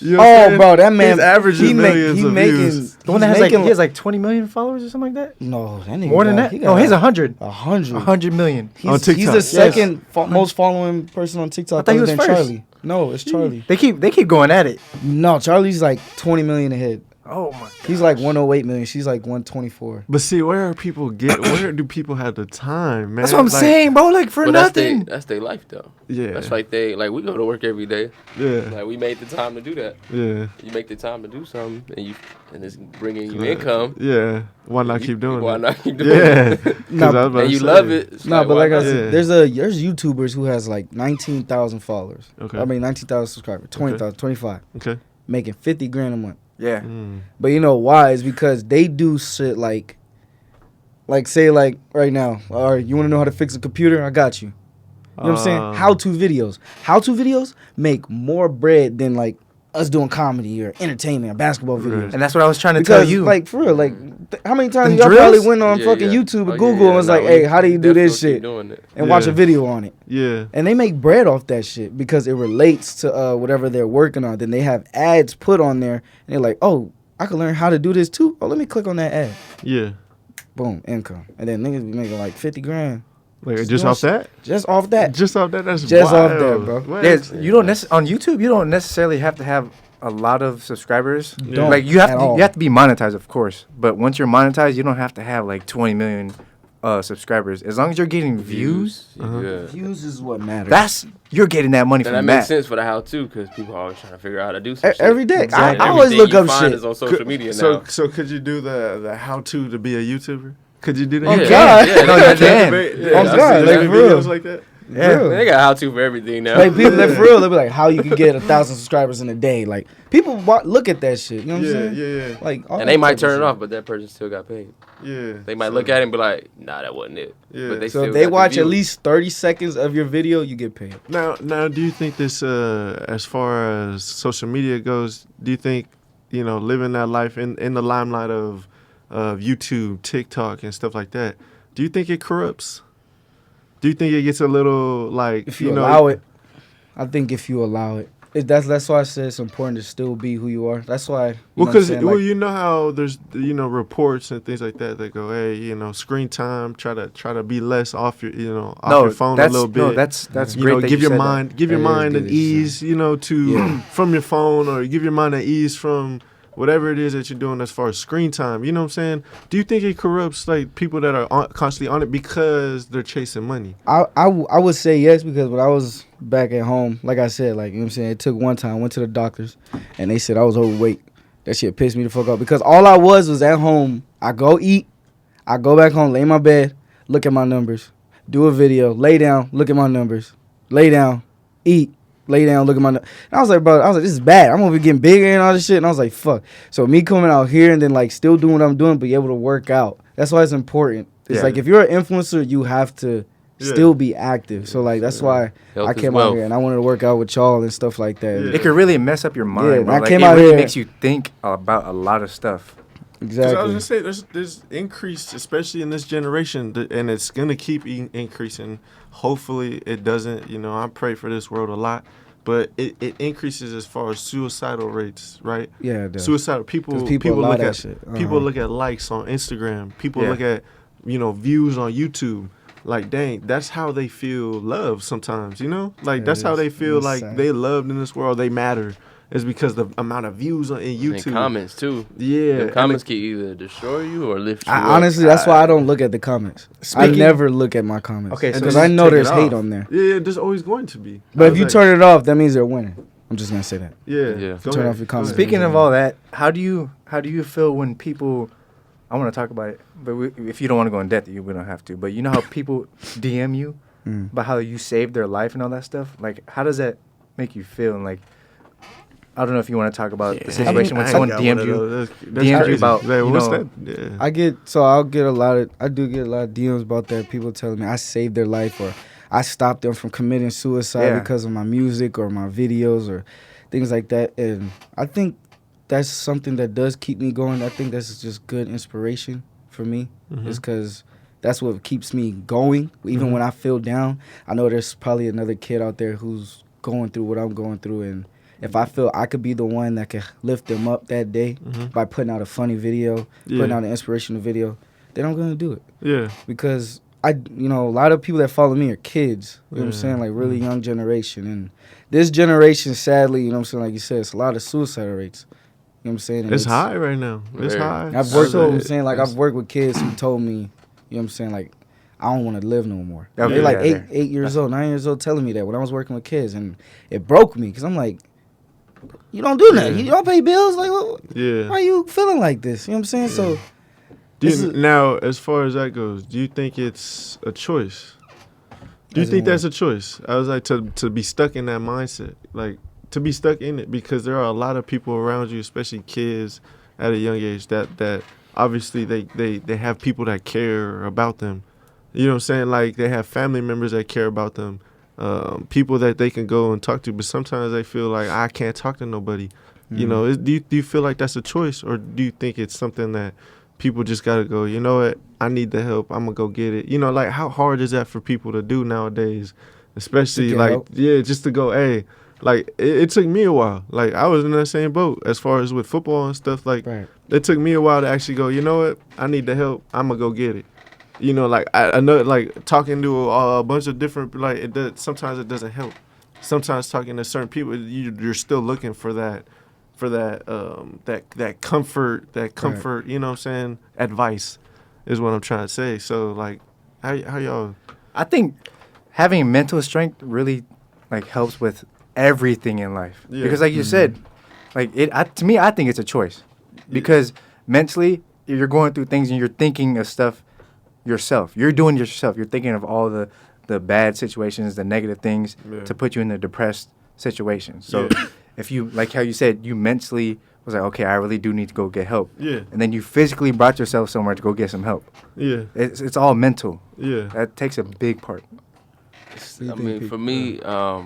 You know bro, that man. He's averaging millions of views. The one that has he has 20 million followers or something like that. No, that nigga more than that. No, he's 100. 100 million on TikTok. He's the second most following person on TikTok. I thought he was first. Charlie. No, it's Charlie. They keep going at it. No, Charlie's 20 million ahead. Oh my! He's 108 million. She's 124. But see, where do people have the time, man? That's what I'm saying, bro. For nothing. That's their life, though. Yeah. That's we go to work every day. Yeah. We made the time to do that. Yeah. You make the time to do something, and it's bringing you income. Yeah. Why not keep doing it? Why not keep doing it? Yeah. And you love it. No, but I said, there's YouTubers who has 19,000 followers. Okay. I mean 19,000 subscribers. 20,000, 25. Okay. Making 50 grand a month. Yeah. But you know why? It's because they do shit say right now, all right, you want to know how to fix a computer? I got you. You know what I'm saying? How-to videos. How-to videos make more bread than like us doing comedy or entertainment or basketball videos. And that's what I was trying to Because, tell you. like, for real, like, how many times Them y'all drills? probably went on Yeah, fucking yeah. YouTube or Oh, Google yeah, and was nah, like, we hey, how do you do this definitely shit? doing it. And watch Yeah. a video on it. Yeah. And they make bread off that shit because it relates to whatever they're working on. Then they have ads put on there, and they're like, oh, I can learn how to do this too. Oh, let me click on that ad. Yeah. Boom, income. And then niggas be making like 50 grand. Like just doing off shit. that? Just off that. Just off that? That's Just off wild. that, bro. What? Yeah, you don't on YouTube. You don't necessarily have to have a lot of subscribers. Don't Like you have at to, all. you have to be monetized, of course. But once you're monetized, you don't have to have like 20 million subscribers. As long as you're getting views, Yeah. Views is what matters. you're getting that money And from that that. makes sense for the how to, because people are always trying to figure out how to do some shit. Every day. Exactly. I always Everything look you up find shit. is on social media So now. so could you do the how to be a YouTuber? Could you do that? Oh, Yeah, God. yeah, No, they you got can. Yeah, Oh, God, like, like for real. videos like that. Yeah. Real. They got how to for everything now. Like people that for real, they be like, how you can get 1,000 subscribers in a day. Like people look at that shit. You know what I'm Yeah, saying? yeah, Like, all and that they might type of turn it shit. off, but that person still got paid. yeah. They might look at it and be like, nah, that wasn't it. Yeah. But they So still if they got the watch at views. least 30 seconds of your video, you get paid. Now, do you think this, as far as social media goes, do you think, living that life in the limelight of YouTube, TikTok, and stuff like that, do you think it corrupts? Do you think it gets a little like If you allow it, I think if you allow it, that's why I said it's important to still be who you are. That's why. Well, Because because you know how there's reports and things like that that go, hey, screen time, try to be less off your off your phone a little bit. No, that's great. That give you your said mind that. give your That is mind good an that you ease, to from your phone, or give your mind an ease from whatever it is that you're doing as far as screen time. You know what I'm saying? Do you think it corrupts like people that are constantly on it because they're chasing money? I would say yes, because when I was back at home, like I said, like, you know what I'm saying, it took one time, I went to the doctors, and they said I was overweight. That shit pissed me the fuck off, because all I was at home. I go eat, I go back home, lay in my bed, look at my numbers, do a video, lay down, look at my numbers, lay down, eat, lay down, look at my. And I was like, bro, this is bad. I'm gonna be getting bigger and all this shit. And I was like, fuck. So me coming out here and then like still doing what I'm doing, but be able to work out. That's why it's important. It's Yeah. like if you're an influencer, you have to still be active. So like that's why Health I is came wealth. out here and I wanted to work out with y'all and stuff like that. Yeah. It could really mess up your mind, Yeah, bro. I Like, came it out really here- makes you think about a lot of stuff. 'Cause I was Exactly. gonna say there's increase, especially in this generation, and it's gonna keep increasing. Hopefully it doesn't. I pray for this world a lot, but it increases as far as suicidal rates, right? Yeah, it does. Suicidal people 'Cause people allow look that at shit. people Uh-huh. look at likes on Instagram. People Yeah. look at views on YouTube. Like, dang, that's how they feel love sometimes. Like It that's how is they feel insane. like they loved in this world. They matter. It's because the amount of views in YouTube. And comments too. Yeah, The and comments can either destroy you or lift you up. Honestly, that's why I don't look at the comments. I Speaking- never look at my comments. Okay, so because just I know take it there's hate off. on there. Yeah, there's always going to be. But if you turn it off, that means they're winning. I'm just gonna say that. yeah, Yeah. go Turn ahead. off your comments. Speaking of all that, how do you feel when people? I want to talk about it, but if you don't want to go in depth, we don't have to. But you know how people DM you about how you saved their life and all that stuff. Like, how does that make you feel? And like, I don't know if you want to talk about the situation when someone DM'd you. DM'd you about, Like, you what's know- that? Yeah. I do get a lot of DMs about that. People telling me I saved their life or I stopped them from committing suicide Yeah. because of my music or my videos or things like that. And I think that's something that does keep me going. I think that's just good inspiration for me. Is because that's what keeps me going. Even when I feel down, I know there's probably another kid out there who's going through what I'm going through. And if I feel I could be the one that can lift them up that day by putting out a funny video, putting out an inspirational video, then I'm going to do it. Yeah. Because a lot of people that follow me are kids. You know what I'm saying? Like really young generation. And this generation, sadly, you know what I'm saying? Like you said, it's a lot of suicide rates. You know what I'm saying? And It's high right now. It's Very. high. I've worked, So I've worked with kids who told me, you know what I'm saying, like, I don't want to live no more. Okay, They're like yeah, 8 years old, 9 years old, telling me that when I was working with kids, and it broke me because I'm like, you don't do nothing. Yeah. You don't pay bills. Like, Yeah. why are you feeling like this? You know what I'm saying? So, Now, as far as that goes, do you think it's a choice? Do you As in think what? that's a choice? I was like to be stuck in that mindset, like to be stuck in it, because there are a lot of people around you, especially kids at a young age, that obviously they have people that care about them. You know what I'm saying? Like they have family members that care about them. people that they can go and talk to, but sometimes they feel like I can't talk to nobody. You know, do you feel like that's a choice, or do you think it's something that people just gotta go, you know what, I need the help, I'm gonna go get it? You know, like how hard is that for people to do nowadays, especially like help. just to go, hey, like it took me a while. Like I was in that same boat as far as with football and stuff. Like it took me a while to actually go, you know what, I need the help, I'm gonna go get it. You know, like I know, like talking to a bunch of different, like sometimes it doesn't help. Sometimes talking to certain people, you're still looking for that comfort, you know what I'm saying, advice is what I'm trying to say. So like how y'all, I think having mental strength really like helps with everything in life. Because like you said, like to me, I think it's a choice. Because mentally you're going through things and you're thinking of stuff yourself. You're doing it yourself. You're thinking of all the bad situations, the negative things to put you in a depressed situation. So if you, like how you said, you mentally was like, okay, I really do need to go get help. Yeah. And then you physically brought yourself somewhere to go get some help. Yeah. It's all mental. Yeah. That takes a big part. I mean, for me, I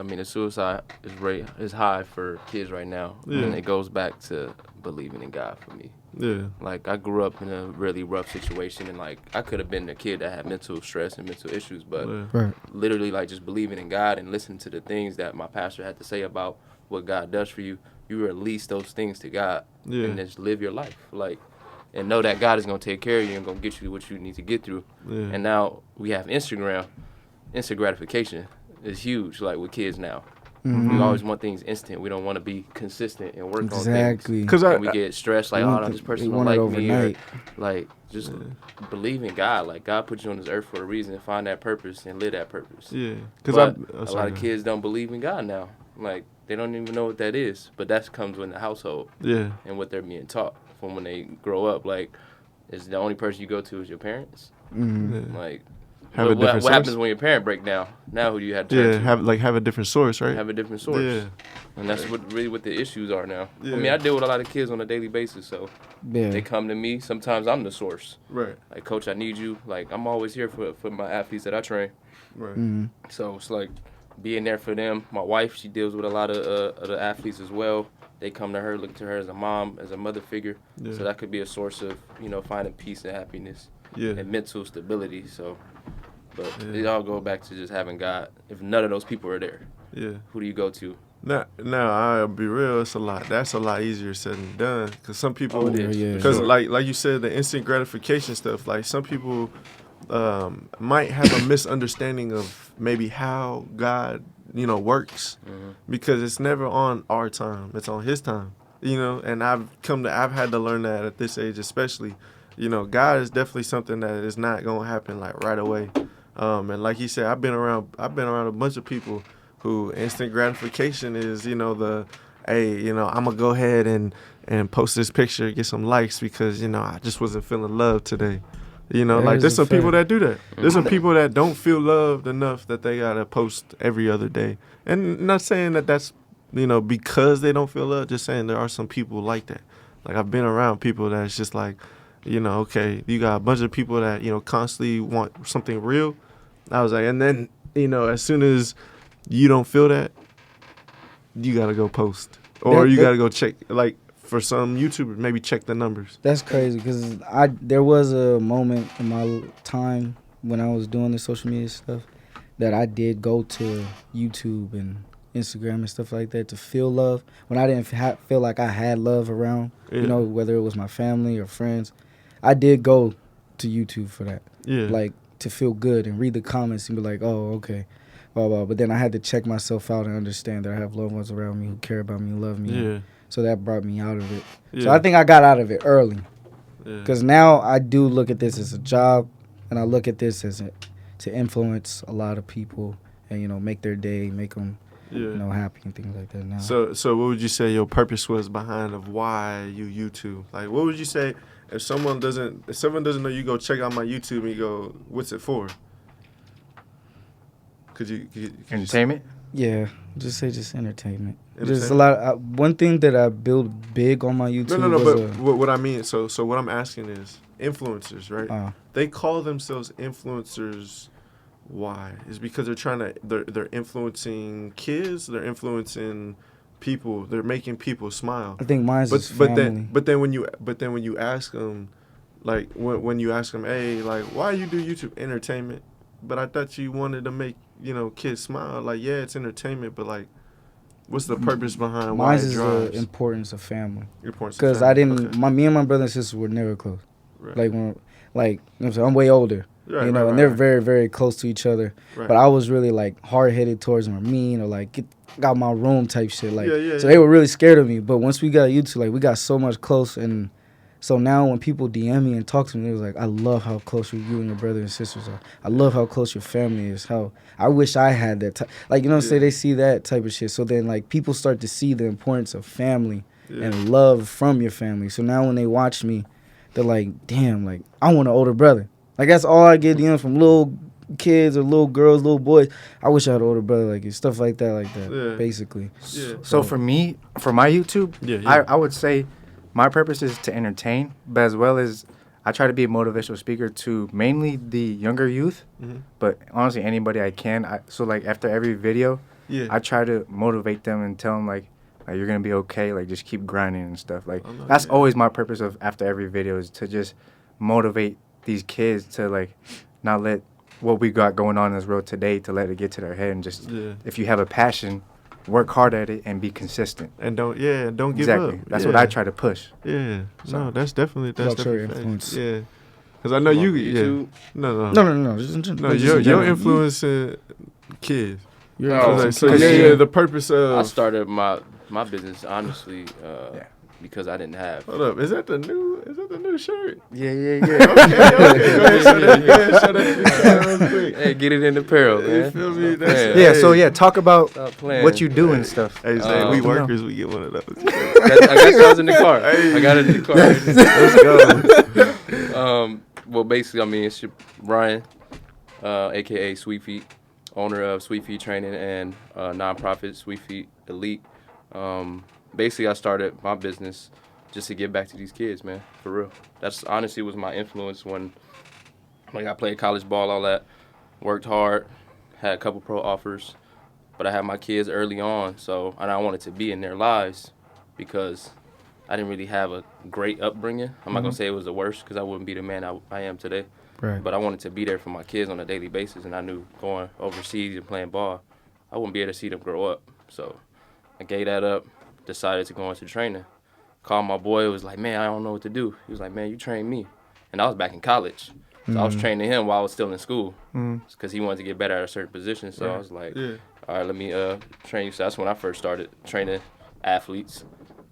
mean, the suicide rate is high for kids right now. Yeah. And it goes back to believing in God for me. Yeah. Like, I grew up in a really rough situation, and, like, I could have been a kid that had mental stress and mental issues, but literally, like, just believing in God and listening to the things that my pastor had to say about what God does for you, you release those things to God and just live your life. Like, and know that God is going to take care of you and going to get you what you need to get through. Yeah. And now we have Instagram. Instant gratification is huge, like, with kids now. Mm-hmm. We always want things instant. We don't want to be consistent and work on things. Because we get stressed, like, oh, this person don't like me. Or, like, just believe in God. Like, God put you on this earth for a reason, and find that purpose and live that purpose. Yeah. But a lot of kids don't believe in God now. Like, they don't even know what that is. But that comes with the household. Yeah. And what they're being taught from when they grow up. Like, is the only person you go to is your parents? Mm-hmm. Like, what happens when your parent break down? Now who do you have to turn to? Have a different source, right? Have a different source. Yeah. And that's what the issues are now. Yeah. I mean, I deal with a lot of kids on a daily basis, so they come to me. Sometimes I'm the source. Right. Like, Coach, I need you. Like, I'm always here for my athletes that I train. Right. Mm-hmm. So it's like being there for them. My wife, she deals with a lot of the athletes as well. They come to her, look to her as a mom, as a mother figure. Yeah. So that could be a source of, finding peace and happiness and mental stability. So, but it all go back to just having God. If none of those people are there, who do you go to? Now, I'll be real. It's a lot. That's a lot easier said than done. Because some people, because like you said, the instant gratification stuff. Like, some people might have a misunderstanding of maybe how God, works, because it's never on our time. It's on His time. And I've had to learn that at this age, especially. God is definitely something that is not gonna happen like right away. And like you said, I've been around a bunch of people who instant gratification is, I'm gonna go ahead and post this picture, get some likes because, I just wasn't feeling love today. Like, there's some people that do that. There's some people that don't feel loved enough that they gotta post every other day. And not saying that that's, because they don't feel loved, just saying there are some people like that. Like, I've been around people that's just like, okay, you got a bunch of people that, constantly want something real. I was like, and then, as soon as you don't feel that, you got to go post. Or you got to go check, like, for some YouTubers, maybe check the numbers. That's crazy, because there was a moment in my time when I was doing the social media stuff that I did go to YouTube and Instagram and stuff like that to feel love. When I didn't feel like I had love around, whether it was my family or friends, I did go to YouTube for that. Yeah. Like, to feel good and read the comments and be like, oh, okay, blah, blah. But then I had to check myself out and understand that I have loved ones around me who care about me and love me. Yeah. So that brought me out of it. Yeah. So I think I got out of it early. Because now I do look at this as a job, and I look at this as to influence a lot of people and, make their day, make them, happy and things like that now. So what would you say your purpose was behind of why you YouTube? Like, what would you say if someone doesn't know, you go check out my YouTube and you go, what's it for? Could you entertainment? Yeah, just entertainment. There's a lot. One thing that I build big on my YouTube. No. But what I mean, so what I'm asking is influencers, right? They call themselves influencers Why? It's because they're influencing kids. They're influencing people. They're making people smile. I think mine's is family. But then when you ask them, like when you ask them, hey, like why you do YouTube? Entertainment. But I thought you wanted to make kids smile. Like yeah, it's entertainment, but like what's the purpose behind why it drives? Mine's is the importance of family. Because me and my brother and sister were never close. Right. Like I'm way older. Right, and they're very, very close to each other. Right. But I was really like hard-headed towards them, or mean, or like got my room type shit. Like, so they were really scared of me. But once we got YouTube, like we got so much close, and so now when people DM me and talk to me, it was like, I love how close you and your brother and sisters are. I love how close your family is. How I wish I had that. Like say they see that type of shit. So then like people start to see the importance of family and love from your family. So now when they watch me, they're like, damn, like I want an older brother. Like, that's all I get from little kids or little girls, little boys. I wish I had an older brother like you. Stuff like that, basically. Yeah. So for me, for my YouTube, I would say my purpose is to entertain, but as well as I try to be a motivational speaker to mainly the younger youth, but honestly, anybody I can. So, like, after every video, I try to motivate them and tell them, like you're going to be okay. Like, just keep grinding and stuff. Like, that's always my purpose of after every video is to just motivate these kids to like not let what we got going on in this world today to let it get to their head and just if you have a passion, work hard at it and be consistent and don't give up. That's what I try to push. So. No, that's definitely influence. Yeah, because I know you. No. You're influencing kids. The purpose of I started my business honestly. Because I didn't have. Hold up, is that the new shirt? Yeah. Okay, go ahead, show that real quick. Hey, get it in the apparel, man. You feel me? So talk about what you do and stuff. Hey, Zay, we workers, we get one of those. I got those in the car. I got it in the car. Let's go. Well, basically, I mean, it's Brian, a.k.a. Sweet Feet, owner of Sweet Feet Training and nonprofit Sweet Feet Elite. Basically, I started my business just to give back to these kids, man, for real. That's honestly was my influence when, like, I played college ball, all that, worked hard, had a couple pro offers, but I had my kids early on, and I wanted to be in their lives because I didn't really have a great upbringing. I'm not going to say it was the worst because I wouldn't be the man I am today, but I wanted to be there for my kids on a daily basis, and I knew going overseas and playing ball, I wouldn't be able to see them grow up. So I gave that up. Decided to go into training. Called my boy, was like, man, I don't know what to do. He was like, man, you train me. And I was back in college. So I was training him while I was still in school because he wanted to get better at a certain position. So I was like, all right, let me train you. So that's when I first started training athletes.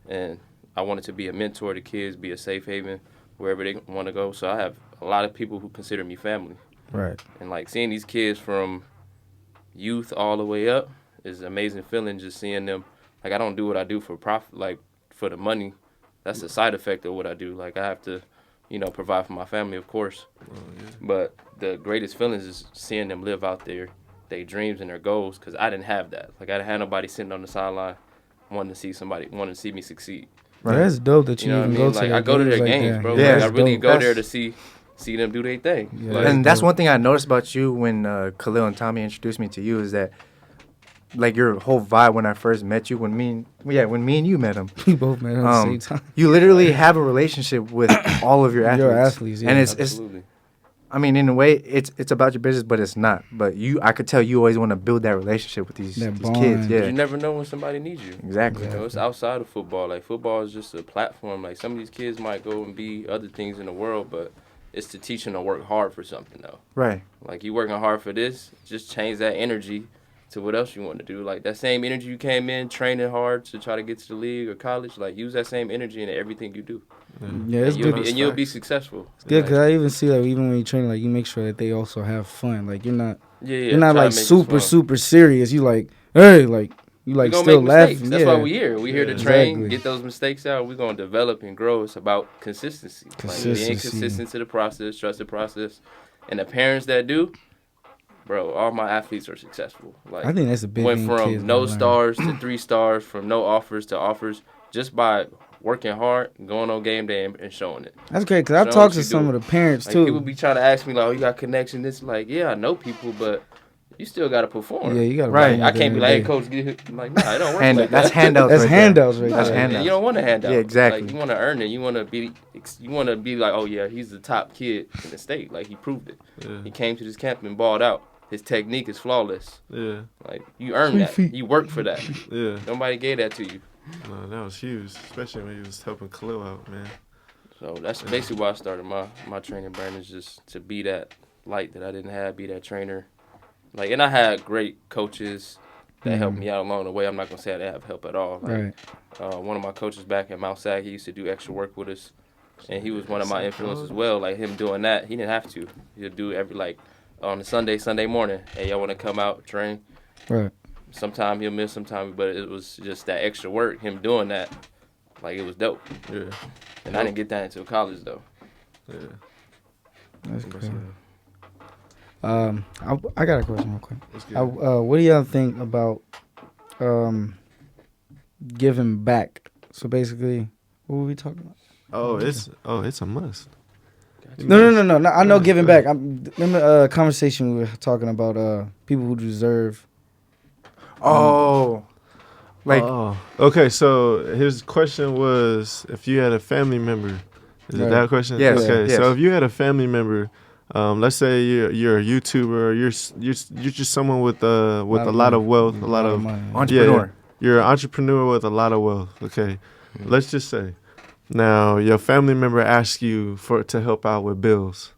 And I wanted to be a mentor to kids, be a safe haven wherever they want to go. So I have a lot of people who consider me family. Right. And, like, seeing these kids from youth all the way up is an amazing feeling, just seeing them. Like, I don't do what I do for profit, like, for the money. That's the side effect of what I do. Like, I have to, provide for my family, of course. But the greatest feelings is seeing them live out their dreams and their goals, because I didn't have that. Like, I didn't have nobody sitting on the sideline wanting to see me succeed. Right. That's dope that you even go to. Like, I go to their games, bro. Yeah, like, I really go there to see them do their thing. Yeah, like, and that's one thing I noticed about you when Khalil and Tommie introduced me to you is that, like, your whole vibe when I first met you, when me and you met him. We both met him at the same time. You literally have a relationship with all of your athletes. Your athletes, yeah. And it's I mean, in a way, it's about your business, but it's not. But I could tell you always want to build that relationship with these kids. Yeah. You never know when somebody needs you. Exactly. It's outside of football. Like, football is just a platform. Like, some of these kids might go and be other things in the world, but it's to teach them to work hard for something, though. Right. Like, you working hard for this, just change that energy to what else you want to do. Like, that same energy you came in training hard to try to get to the league or college, like, use that same energy in everything you do. Yeah, it's good. And you'll be successful. It's good because I even see that even when you train, like, you make sure that they also have fun. Like, you're not like super serious. You like, hey, like, you like still laughing. That's why we're here. We're here to train, get those mistakes out. We're gonna develop and grow. It's about consistency. Like, being consistent to the process, trust the process, and the parents that do. Bro, all my athletes are successful. Like, I think that's a big thing. Went from no stars to 3 stars, from no offers to offers, just by working hard, going on game day and showing it. That's great because I talked to some of the parents like, too. People be trying to ask me like, "Oh, you got connection?" This like, yeah, I know people, but you still gotta perform. Yeah, you gotta. Right. I can't be like, "Hey, coach, get it." I'm like, nah, it don't work like that. That's handouts. That's right handouts, right? That's there. handouts. You don't want a handout. Yeah, exactly. Like, you want to earn it. You want to be like, oh yeah, he's the top kid in the state. Like, he proved it. Yeah. He came to this camp and balled out. His technique is flawless. Yeah. Like, you earned that. You worked for that. Yeah. Nobody gave that to you. No, that was huge, especially when he was helping Khalil out, man. So that's basically why I started my training brand, is just to be that light that I didn't have, be that trainer. Like, and I had great coaches that helped me out along the way. I'm not gonna say I didn't have help at all. Like, Right. One of my coaches back at Mount Sag, he used to do extra work with us, and he was one of my influences as well. Like, him doing that, he didn't have to. He'd do every, like, on a Sunday morning. Hey, y'all want to come out train? Right. Sometime he'll miss, sometime, but it was just that extra work. Him doing that, like, it was dope. Yeah. And I didn't get that until college though. Yeah. That's great. I got a question real quick. Let's get it. What do y'all think about giving back? So basically, what were we talking about? It's a must. No. I know giving back. Remember a conversation we were talking about people who deserve. Okay, so his question was if you had a family member. Is it that question? Yes. Okay, Yes. so if you had a family member, let's say you're a YouTuber, or you're just someone with a lot of wealth, a lot of money. Entrepreneur. you're an entrepreneur with a lot of wealth. Okay, let's just say now your family member asks you to help out with bills,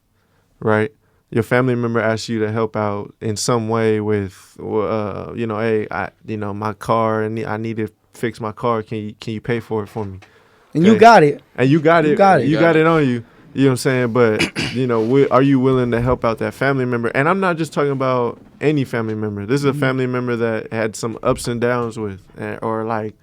right? Your family member asks you to help out in some way with, hey, my car, and I need to fix my car. Can you pay for it for me? And you got it. And you got it. You got it. You got it on you. You know what I'm saying? But, are you willing to help out that family member? And I'm not just talking about any family member. This is a family member that had some ups and downs with, or like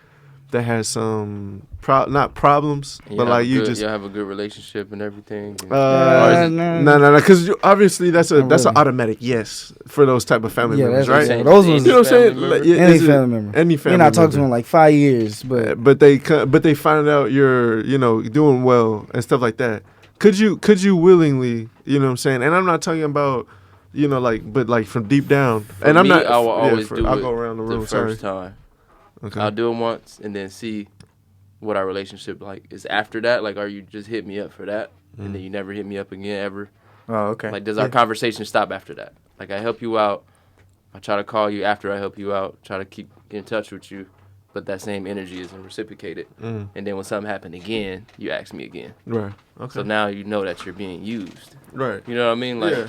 that has some not problems, but like you have a good relationship and everything. No, because obviously that's an automatic yes for those type of family members, right? Those ones, you know what I'm saying? Any family member. Any family. You're not talking to them like 5 years, but they find out you're doing well and stuff like that. Could you willingly, you know what I'm saying? And I'm not talking about, but from deep down. For and I'm me, not. I will always do I'll it go around the room the first time. Okay. I'll do it once and then see what our relationship like is after that. Like, are you just hit me up for that and then you never hit me up again ever? Oh, okay. Like, does our conversation stop after that? Like, I help you out. I try to call you after I help you out. Try to keep in touch with you. But that same energy isn't reciprocated. And then when something happened again, you ask me again. Right. Okay. So now you know that you're being used. Right. You know what I mean? Like, yeah.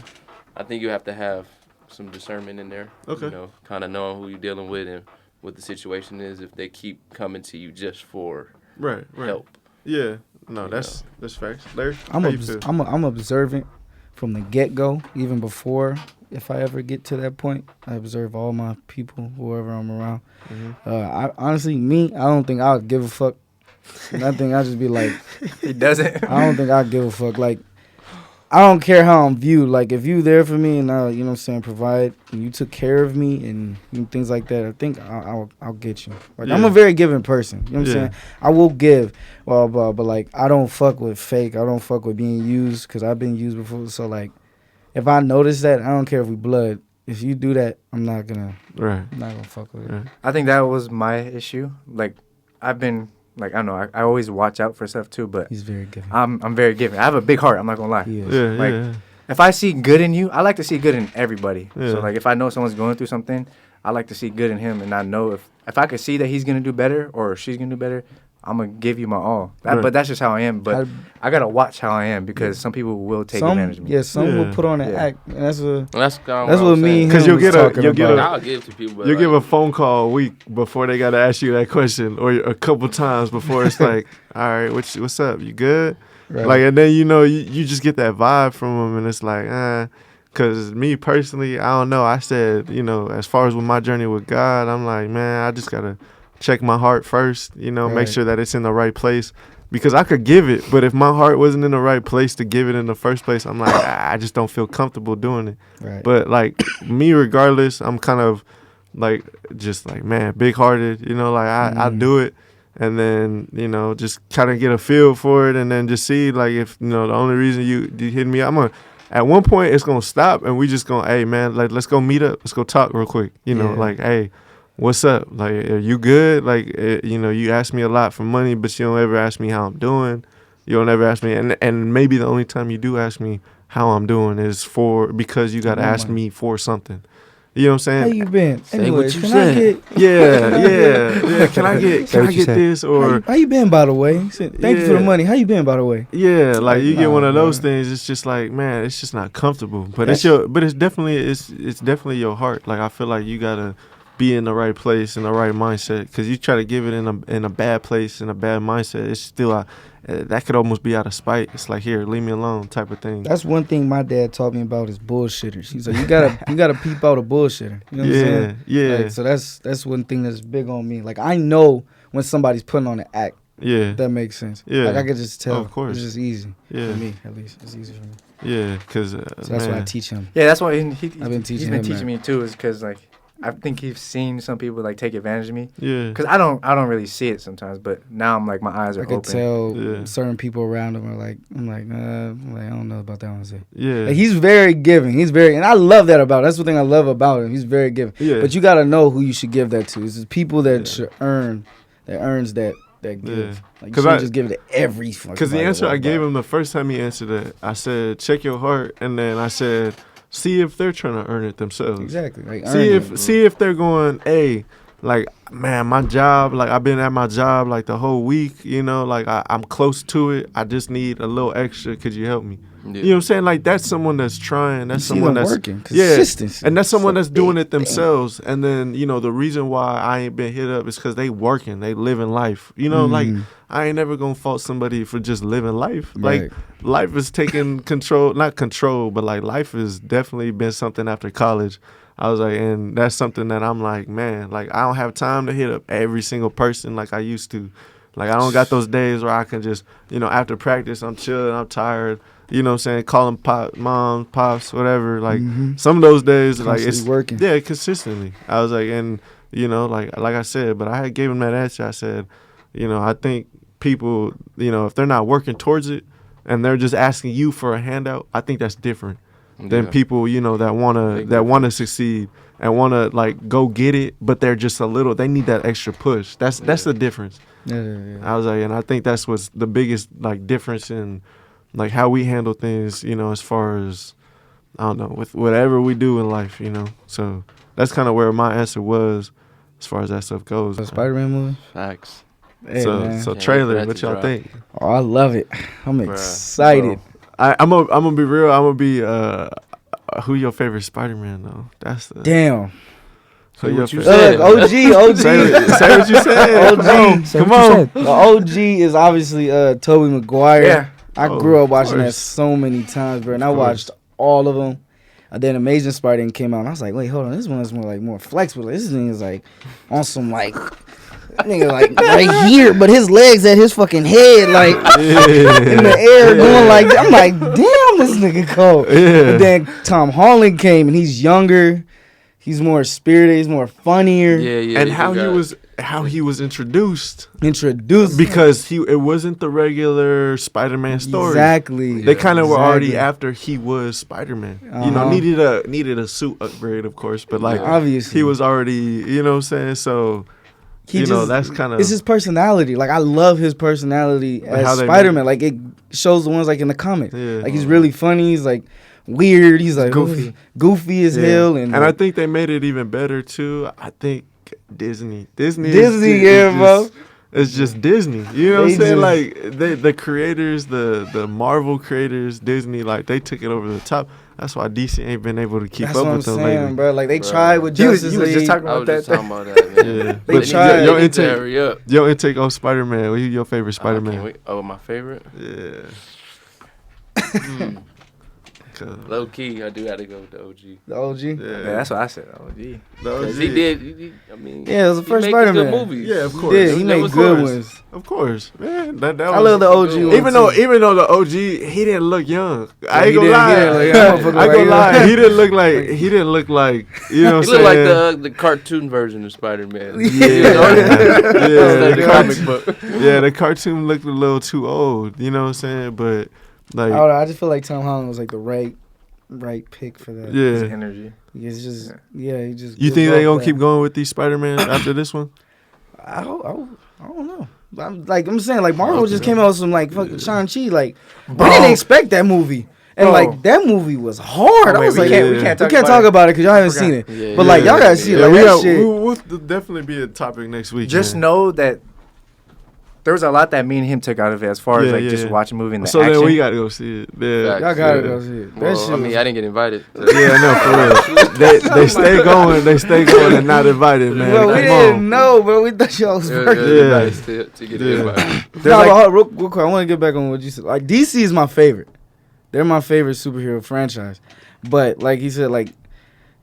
I think you have to have some discernment in there. Okay. Kind of knowing who you're dealing with and what the situation is if they keep coming to you just for help. Yeah. No, that's facts. Larry, I'm observant from the get-go, even before. If I ever get to that point, I observe all my people, whoever I'm around. I honestly, I don't think I'll give a fuck. I think I'll just be like, he doesn't. I don't think I'll give a fuck. Like, I don't care how I'm viewed. Like, if you there for me and you know what I'm saying, provide, and you took care of me and things like that, I think I'll get you. Like, I'm a very giving person. You know what I'm saying? I will give, but like, I don't fuck with fake. I don't fuck with being used because I've been used before. So like, if I notice that, I don't care if we blood. If you do that, I'm not gonna fuck with it. I think that was my issue. Like, I've been. Like, I don't know, I always watch out for stuff too, but he's very giving. I'm very giving. I have a big heart, I'm not gonna lie. He is. If I see good in you, I like to see good in everybody. Yeah. So like if I know someone's going through something, I like to see good in him, and I know if I could see that he's gonna do better or she's gonna do better, I'm gonna give you my all. But that's just how I am. But I gotta watch how I am because some people will take advantage of me. Yeah, some will put on an act. And that's what me and him because I'll give to people. You'll give a phone call a week before they gotta ask you that question, or a couple times before it's like, all right, what's up? You good? Right. Like, and then you just get that vibe from them, and it's like, Because me personally, I don't know. I said, as far as with my journey with God, I'm like, man, I just gotta check my heart first, make sure that it's in the right place, because I could give it, but if my heart wasn't in the right place to give it in the first place, I'm like, I just don't feel comfortable doing it. Right. But like me, regardless, I'm kind of like, just like, man, big hearted, like I do it. and then just kind of get a feel for it, and then just see like if the only reason you hit me, at one point it's gonna stop, and we just gonna, hey man, like let's go meet up, let's go talk real quick, like hey, what's up, like are you good, like you ask me a lot for money, but you don't ever ask me how I'm doing, you don't ever ask me, and maybe the only time you do ask me how I'm doing is because you gotta ask me for something. You know what I'm saying? How you been? Anyways, Can I get? Yeah. Can I get this or? How you been, by the way? Thank you for the money. How you been, by the way? Yeah, like you get one of those things. It's just like, man, it's just not comfortable. But it's definitely your heart. Like I feel like you gotta be in the right place, in the right mindset. Because you try to give it in a bad place, in a bad mindset, it's still that could almost be out of spite. It's like, here, leave me alone, type of thing. That's one thing my dad taught me about is bullshitters. He's like, you gotta peep out a bullshitter. You know what I'm saying? Yeah. Like, so that's one thing that's big on me. Like I know when somebody's putting on an act. Yeah. That makes sense. Yeah. Like I could just tell. Of course. It's just easy. Yeah. For me, at least. It's easy for me. Yeah, because so that's why I teach him. Yeah, that's why I've been teaching he's been teaching me too. Is because like I think he's seen some people like take advantage of me. Yeah. Because I don't really see it sometimes, but now I'm like my eyes are open. I could tell certain people around him are like, I don't know about that one. Yeah. Like, he's very giving. And I love that about him. That's the thing I love about him. He's very giving. Yeah. But you got to know who you should give that to. It's just people that should earns that give. Yeah. Like, you shouldn't just give it to every fucking. Because the answer I gave him the first time he answered it, I said, check your heart, and then I said, see if they're trying to earn it themselves. Exactly. Like, see if they're going, hey, like, man, my job, like I've been at my job like the whole week, like I'm close to it. I just need a little extra. Could you help me? Yeah. You know what I'm saying? Like that's someone that's trying. That's someone that's working. Consistency. And that's someone that's doing it themselves. And then the reason why I ain't been hit up is because they working. They living life. Like I ain't never gonna fault somebody for just living life. Right. Like life is taking control, not control, but like life has definitely been something after college. I was like, and that's something that I'm like, man, like I don't have time to hit up every single person like I used to. Like I don't got those days where I can just, after practice, I'm chilling, I'm tired. You know what I'm saying? Calling mom, pops, whatever. Like some of those days, constantly like it's working. Yeah, consistently. I was like, and like I said, but I had gave him that answer. I said, I think people, if they're not working towards it and they're just asking you for a handout, I think that's different than people, that wanna succeed and wanna like go get it, but they're just they need that extra push. That's the difference. Yeah. I was like, and I think that's what's the biggest like difference in like how we handle things, as far as, I don't know, with whatever we do in life, So that's kind of where my answer was as far as that stuff goes. The Spiderman movie? Facts. Hey, so trailer, what y'all think? Oh, I love it. I'm excited. I'm gonna be real. I'm gonna be who your favorite Spider-Man though? That's the damn. So your favorite OG. Say what you said. OG. Come on. The OG is obviously Tobey Maguire. Yeah. I grew up watching that so many times, bro, and I watched all of them. And then Amazing Spider-Man came out, and I was like, wait, hold on, this one is more flexible. This thing is like on some like nigga like right here, but his legs at his fucking head, like in the air, going like that. I'm like, damn, this nigga cold. Yeah. And then Tom Holland came, and he's younger. He's more spirited. He's more funnier. Yeah. And how he was introduced because it wasn't the regular Spider-Man story. Exactly. They kind of were already after he was Spider-Man. Uh-huh. Needed a suit upgrade, of course, but like obviously he was already. You know what I'm saying? So. That's kind of. It's his personality. Like I love his personality as Spider-Man. Like it shows the ones like in the comics. Yeah. Like he's really funny. He's like weird. He's like goofy as hell. And I think they made it even better too. I think Disney, bro. It's just Disney. You know what I'm saying? Like the creators, the Marvel creators, Disney, like they took it over the top. That's why DC ain't been able to keep up with them lately, bro. Like they tried with Justice League. You was just talking about that. Man. They tried. Your intake on Spider-Man. Who's your favorite Spider-Man? My favorite? Yeah. Low key, I do have to go with the OG. The OG. Yeah, that's what I said. OG. Because he did. I mean, yeah, it was the first Spider-Man. Spider-Man. Good movies. Yeah, of course. Yeah, he made good ones. Of course, man. That I was, love the OG. even though the OG, he didn't look young. I ain't gonna lie. I gonna lie. He didn't look like you know. He looked like the cartoon version of Spider-Man. The cartoon looked a little too old. You know what I'm saying? But like, I don't know, I just feel like Tom Holland was like the right pick for that. yeah, His energy. It's just he just. You think they gonna keep going with these Spider-Man after this one? I don't know. I'm saying like Marvel just came out with some like fucking Shang-Chi. Like, I didn't expect that movie. And like that movie was hard. I was like, we can't talk about it because y'all haven't seen it. Yeah, but like y'all gotta see it. Like that shit. We'll definitely be a topic next week. Just man. know that there was a lot that me and him took out of it as far as just watching a movie and the action. Then we gotta go see it. Yeah, Y'all gotta go see it. Well, I didn't get invited. Yeah, no, for real. They stay going. They stay going and not invited, man. Well, we didn't know, bro. We thought y'all was working. Nice to get invited. Real quick, I want to get back on what you said. Like DC is my favorite. They're my favorite superhero franchise. But like he said, like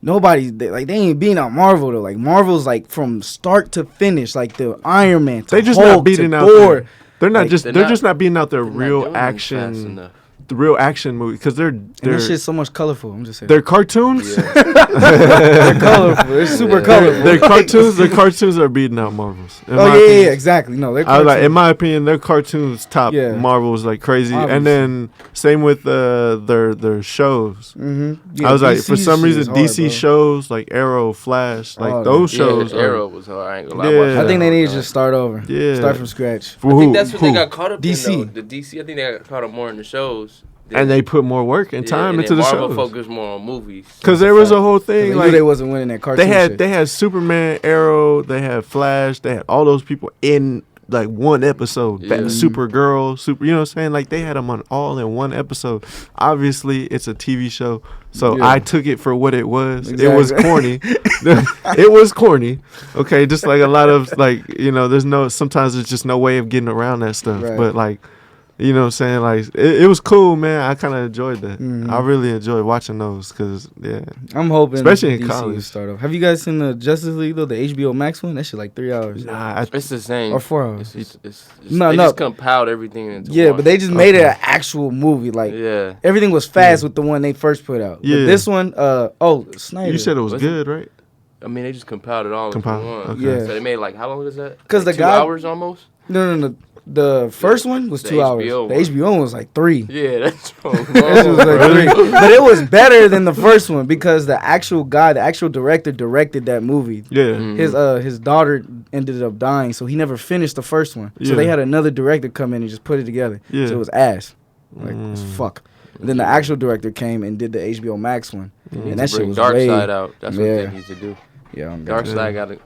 they ain't beating out Marvel though. Like Marvel's like from start to finish, like the Iron Man. They just Hulk, not beating to out. Thor. They're not Like, just. they're They're not- just not beating out their They're not real doing it fast action. enough. The real action movie because And this shit's so much colorful. I'm just saying. they're cartoons. They're colorful. It's super colorful. Their cartoons. Their cartoons are beating out Marvels. Yeah, exactly. No, they're I was like, cartoons. in my opinion, their cartoons top Yeah. Marvels like crazy, Obviously. and then same with their shows. Mm-hmm. I was like, for DC some shit reason, is hard, DC bro. shows like Arrow, Flash, like Oh, those Yeah, shows. Arrow was hard. I ain't gonna lie. Yeah. watched I think that they need all to the just time. start over. Yeah. Start from scratch. For I who? think that's what Who? they got caught up DC. in, though. The DC, I think they got caught up more in the shows. And they put more work and time into the Marvel shows. focused more on movies. Because there was a whole They thing knew like they wasn't winning that cartoon. shit. they had Superman, Arrow, they had Flash, they had all those people in like one episode. Yeah. Supergirl, you know what I'm saying? Like they had them on all in one episode. Obviously, it's a TV show, so Yeah. I took it for what it was. Exactly. It was corny. It was corny. Okay, just like a lot of like sometimes there's just no way of getting around that stuff. Right. But like. You know what I'm saying? Like, it was cool, man. I kind of enjoyed that. Mhm. I really enjoyed watching those because, yeah. I'm hoping, Especially in DC college. will start off. Have you guys seen the Justice League though? The HBO Max one? That shit like 3 hours. Nah, It's the same. Or 4 hours. It's No, they no. just compiled everything into Yeah, one. but they just made it an actual movie. Like Yeah. everything was fast with the one they first put out. Yeah. But this one, Snyder. you said it was Was good, right? I mean, they just compiled it all Compiled, into one. okay. Yeah. So they made like, how long is that? 'Cause Like the 2 guy- hours almost? No. The first one was The 2 hours. HBO The one. HBO one was like 3. Yeah, that's wrong. That shit was like 3. But it was better than the first one because the actual director directed that movie. Yeah. Mhm. His daughter ended up dying, so he never finished the first one. So Yeah. they had another director come in and just put it together. Yeah. So it was ass, like as fuck. And then the actual director came and did the HBO Max one, and that shit Bring was Dark way. Side out. That's what Yeah. they need to do. Yeah, I'm Dark good. Side got to.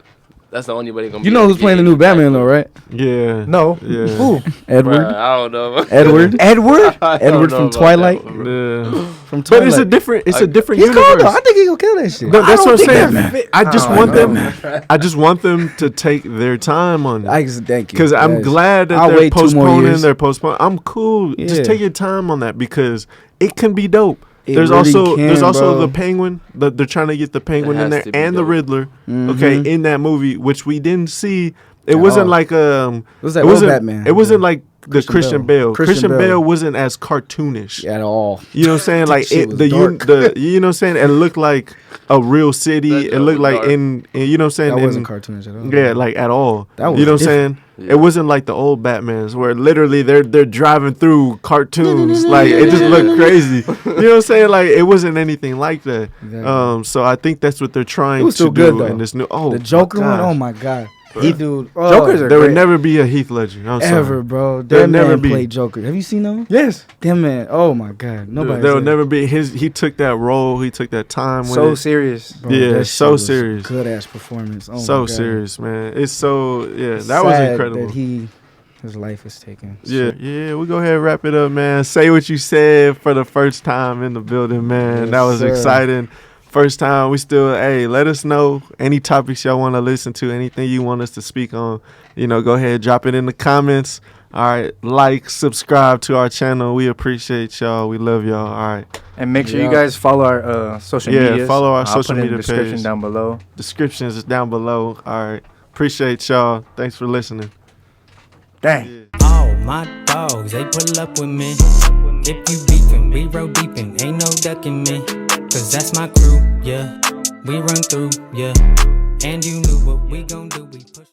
That's the only way they gonna. You be know able who's to playing the get new any type Batman of- though, right? Yeah. No. Yeah. Who? Edward. Bruh, I don't know. Edward. Edward. I don't Edward know from about Twilight. that one, bro. Yeah. From But Twilight. it's a different He's universe. cool though. I think he gonna kill that shit. No, that's what I'm saying. that I just I want don't them. I just want them to take their time on it. Thank you. Because I'm Yes. glad that I'll they're wait 2 more postponing. years. They're postponing. I'm cool. Yeah. Just take your time on that because it can be dope. It There's really there's can, also bro. the Penguin. They're trying to get the Penguin in has there to be and the dope. Riddler. Mhm. Okay, in that movie, which we didn't see. It At wasn't all. like It was that it old wasn't Batman. It wasn't like the Christian Christian Bale. Bale. Christian Christian Bale. Bale wasn't as cartoonish. at all. You know what I'm saying? Like Shit was you know dark. what I'm saying? It looked like a real city. That It looked was like dark. in you know what I'm saying? That wasn't In- cartoonish at all. Yeah, like at all. That was you know what I'm different. saying? Yeah. It wasn't like the old Batmans where literally they're driving through cartoons. Like it just looked crazy. You know what I'm saying? Like it wasn't anything like that. Exactly. So I think that's what they're trying It was to still good, do though. in this new. Oh, The Joker my one. gosh. Oh my god. Dude. Jokers are There would great. never be a Heath Ledger. I'm sorry. ever, bro. There'll That never man be. played Joker. Have you seen them? Yes. That man. Oh my god. Nobody. There will never be his. He took that role. He took that time. With So it. serious. Yeah, so serious. Good ass performance. Oh my So God. serious, man. It's so It's that was sad incredible. That his life is taken. Yeah, we go ahead and wrap it up, man. Say what you said for the first time in the building, man. Yes, that was sir. exciting. First time. We still, let us know any topics y'all want to listen to, anything you want us to speak on. You know, go ahead, drop it in the comments. All right, like, subscribe to our channel. We appreciate y'all. We love y'all. All right. And make sure you guys follow our social media. Yeah, follow our social media media description page. down below. Descriptions is down below. All right. Appreciate y'all. Thanks for listening. Dang. Yeah. All my dogs, they pull up with me. If you beefin', we roll deepin', ain't no ducking me. Cause that's my crew, yeah. We run through, yeah. And you knew what we gon' do, we push.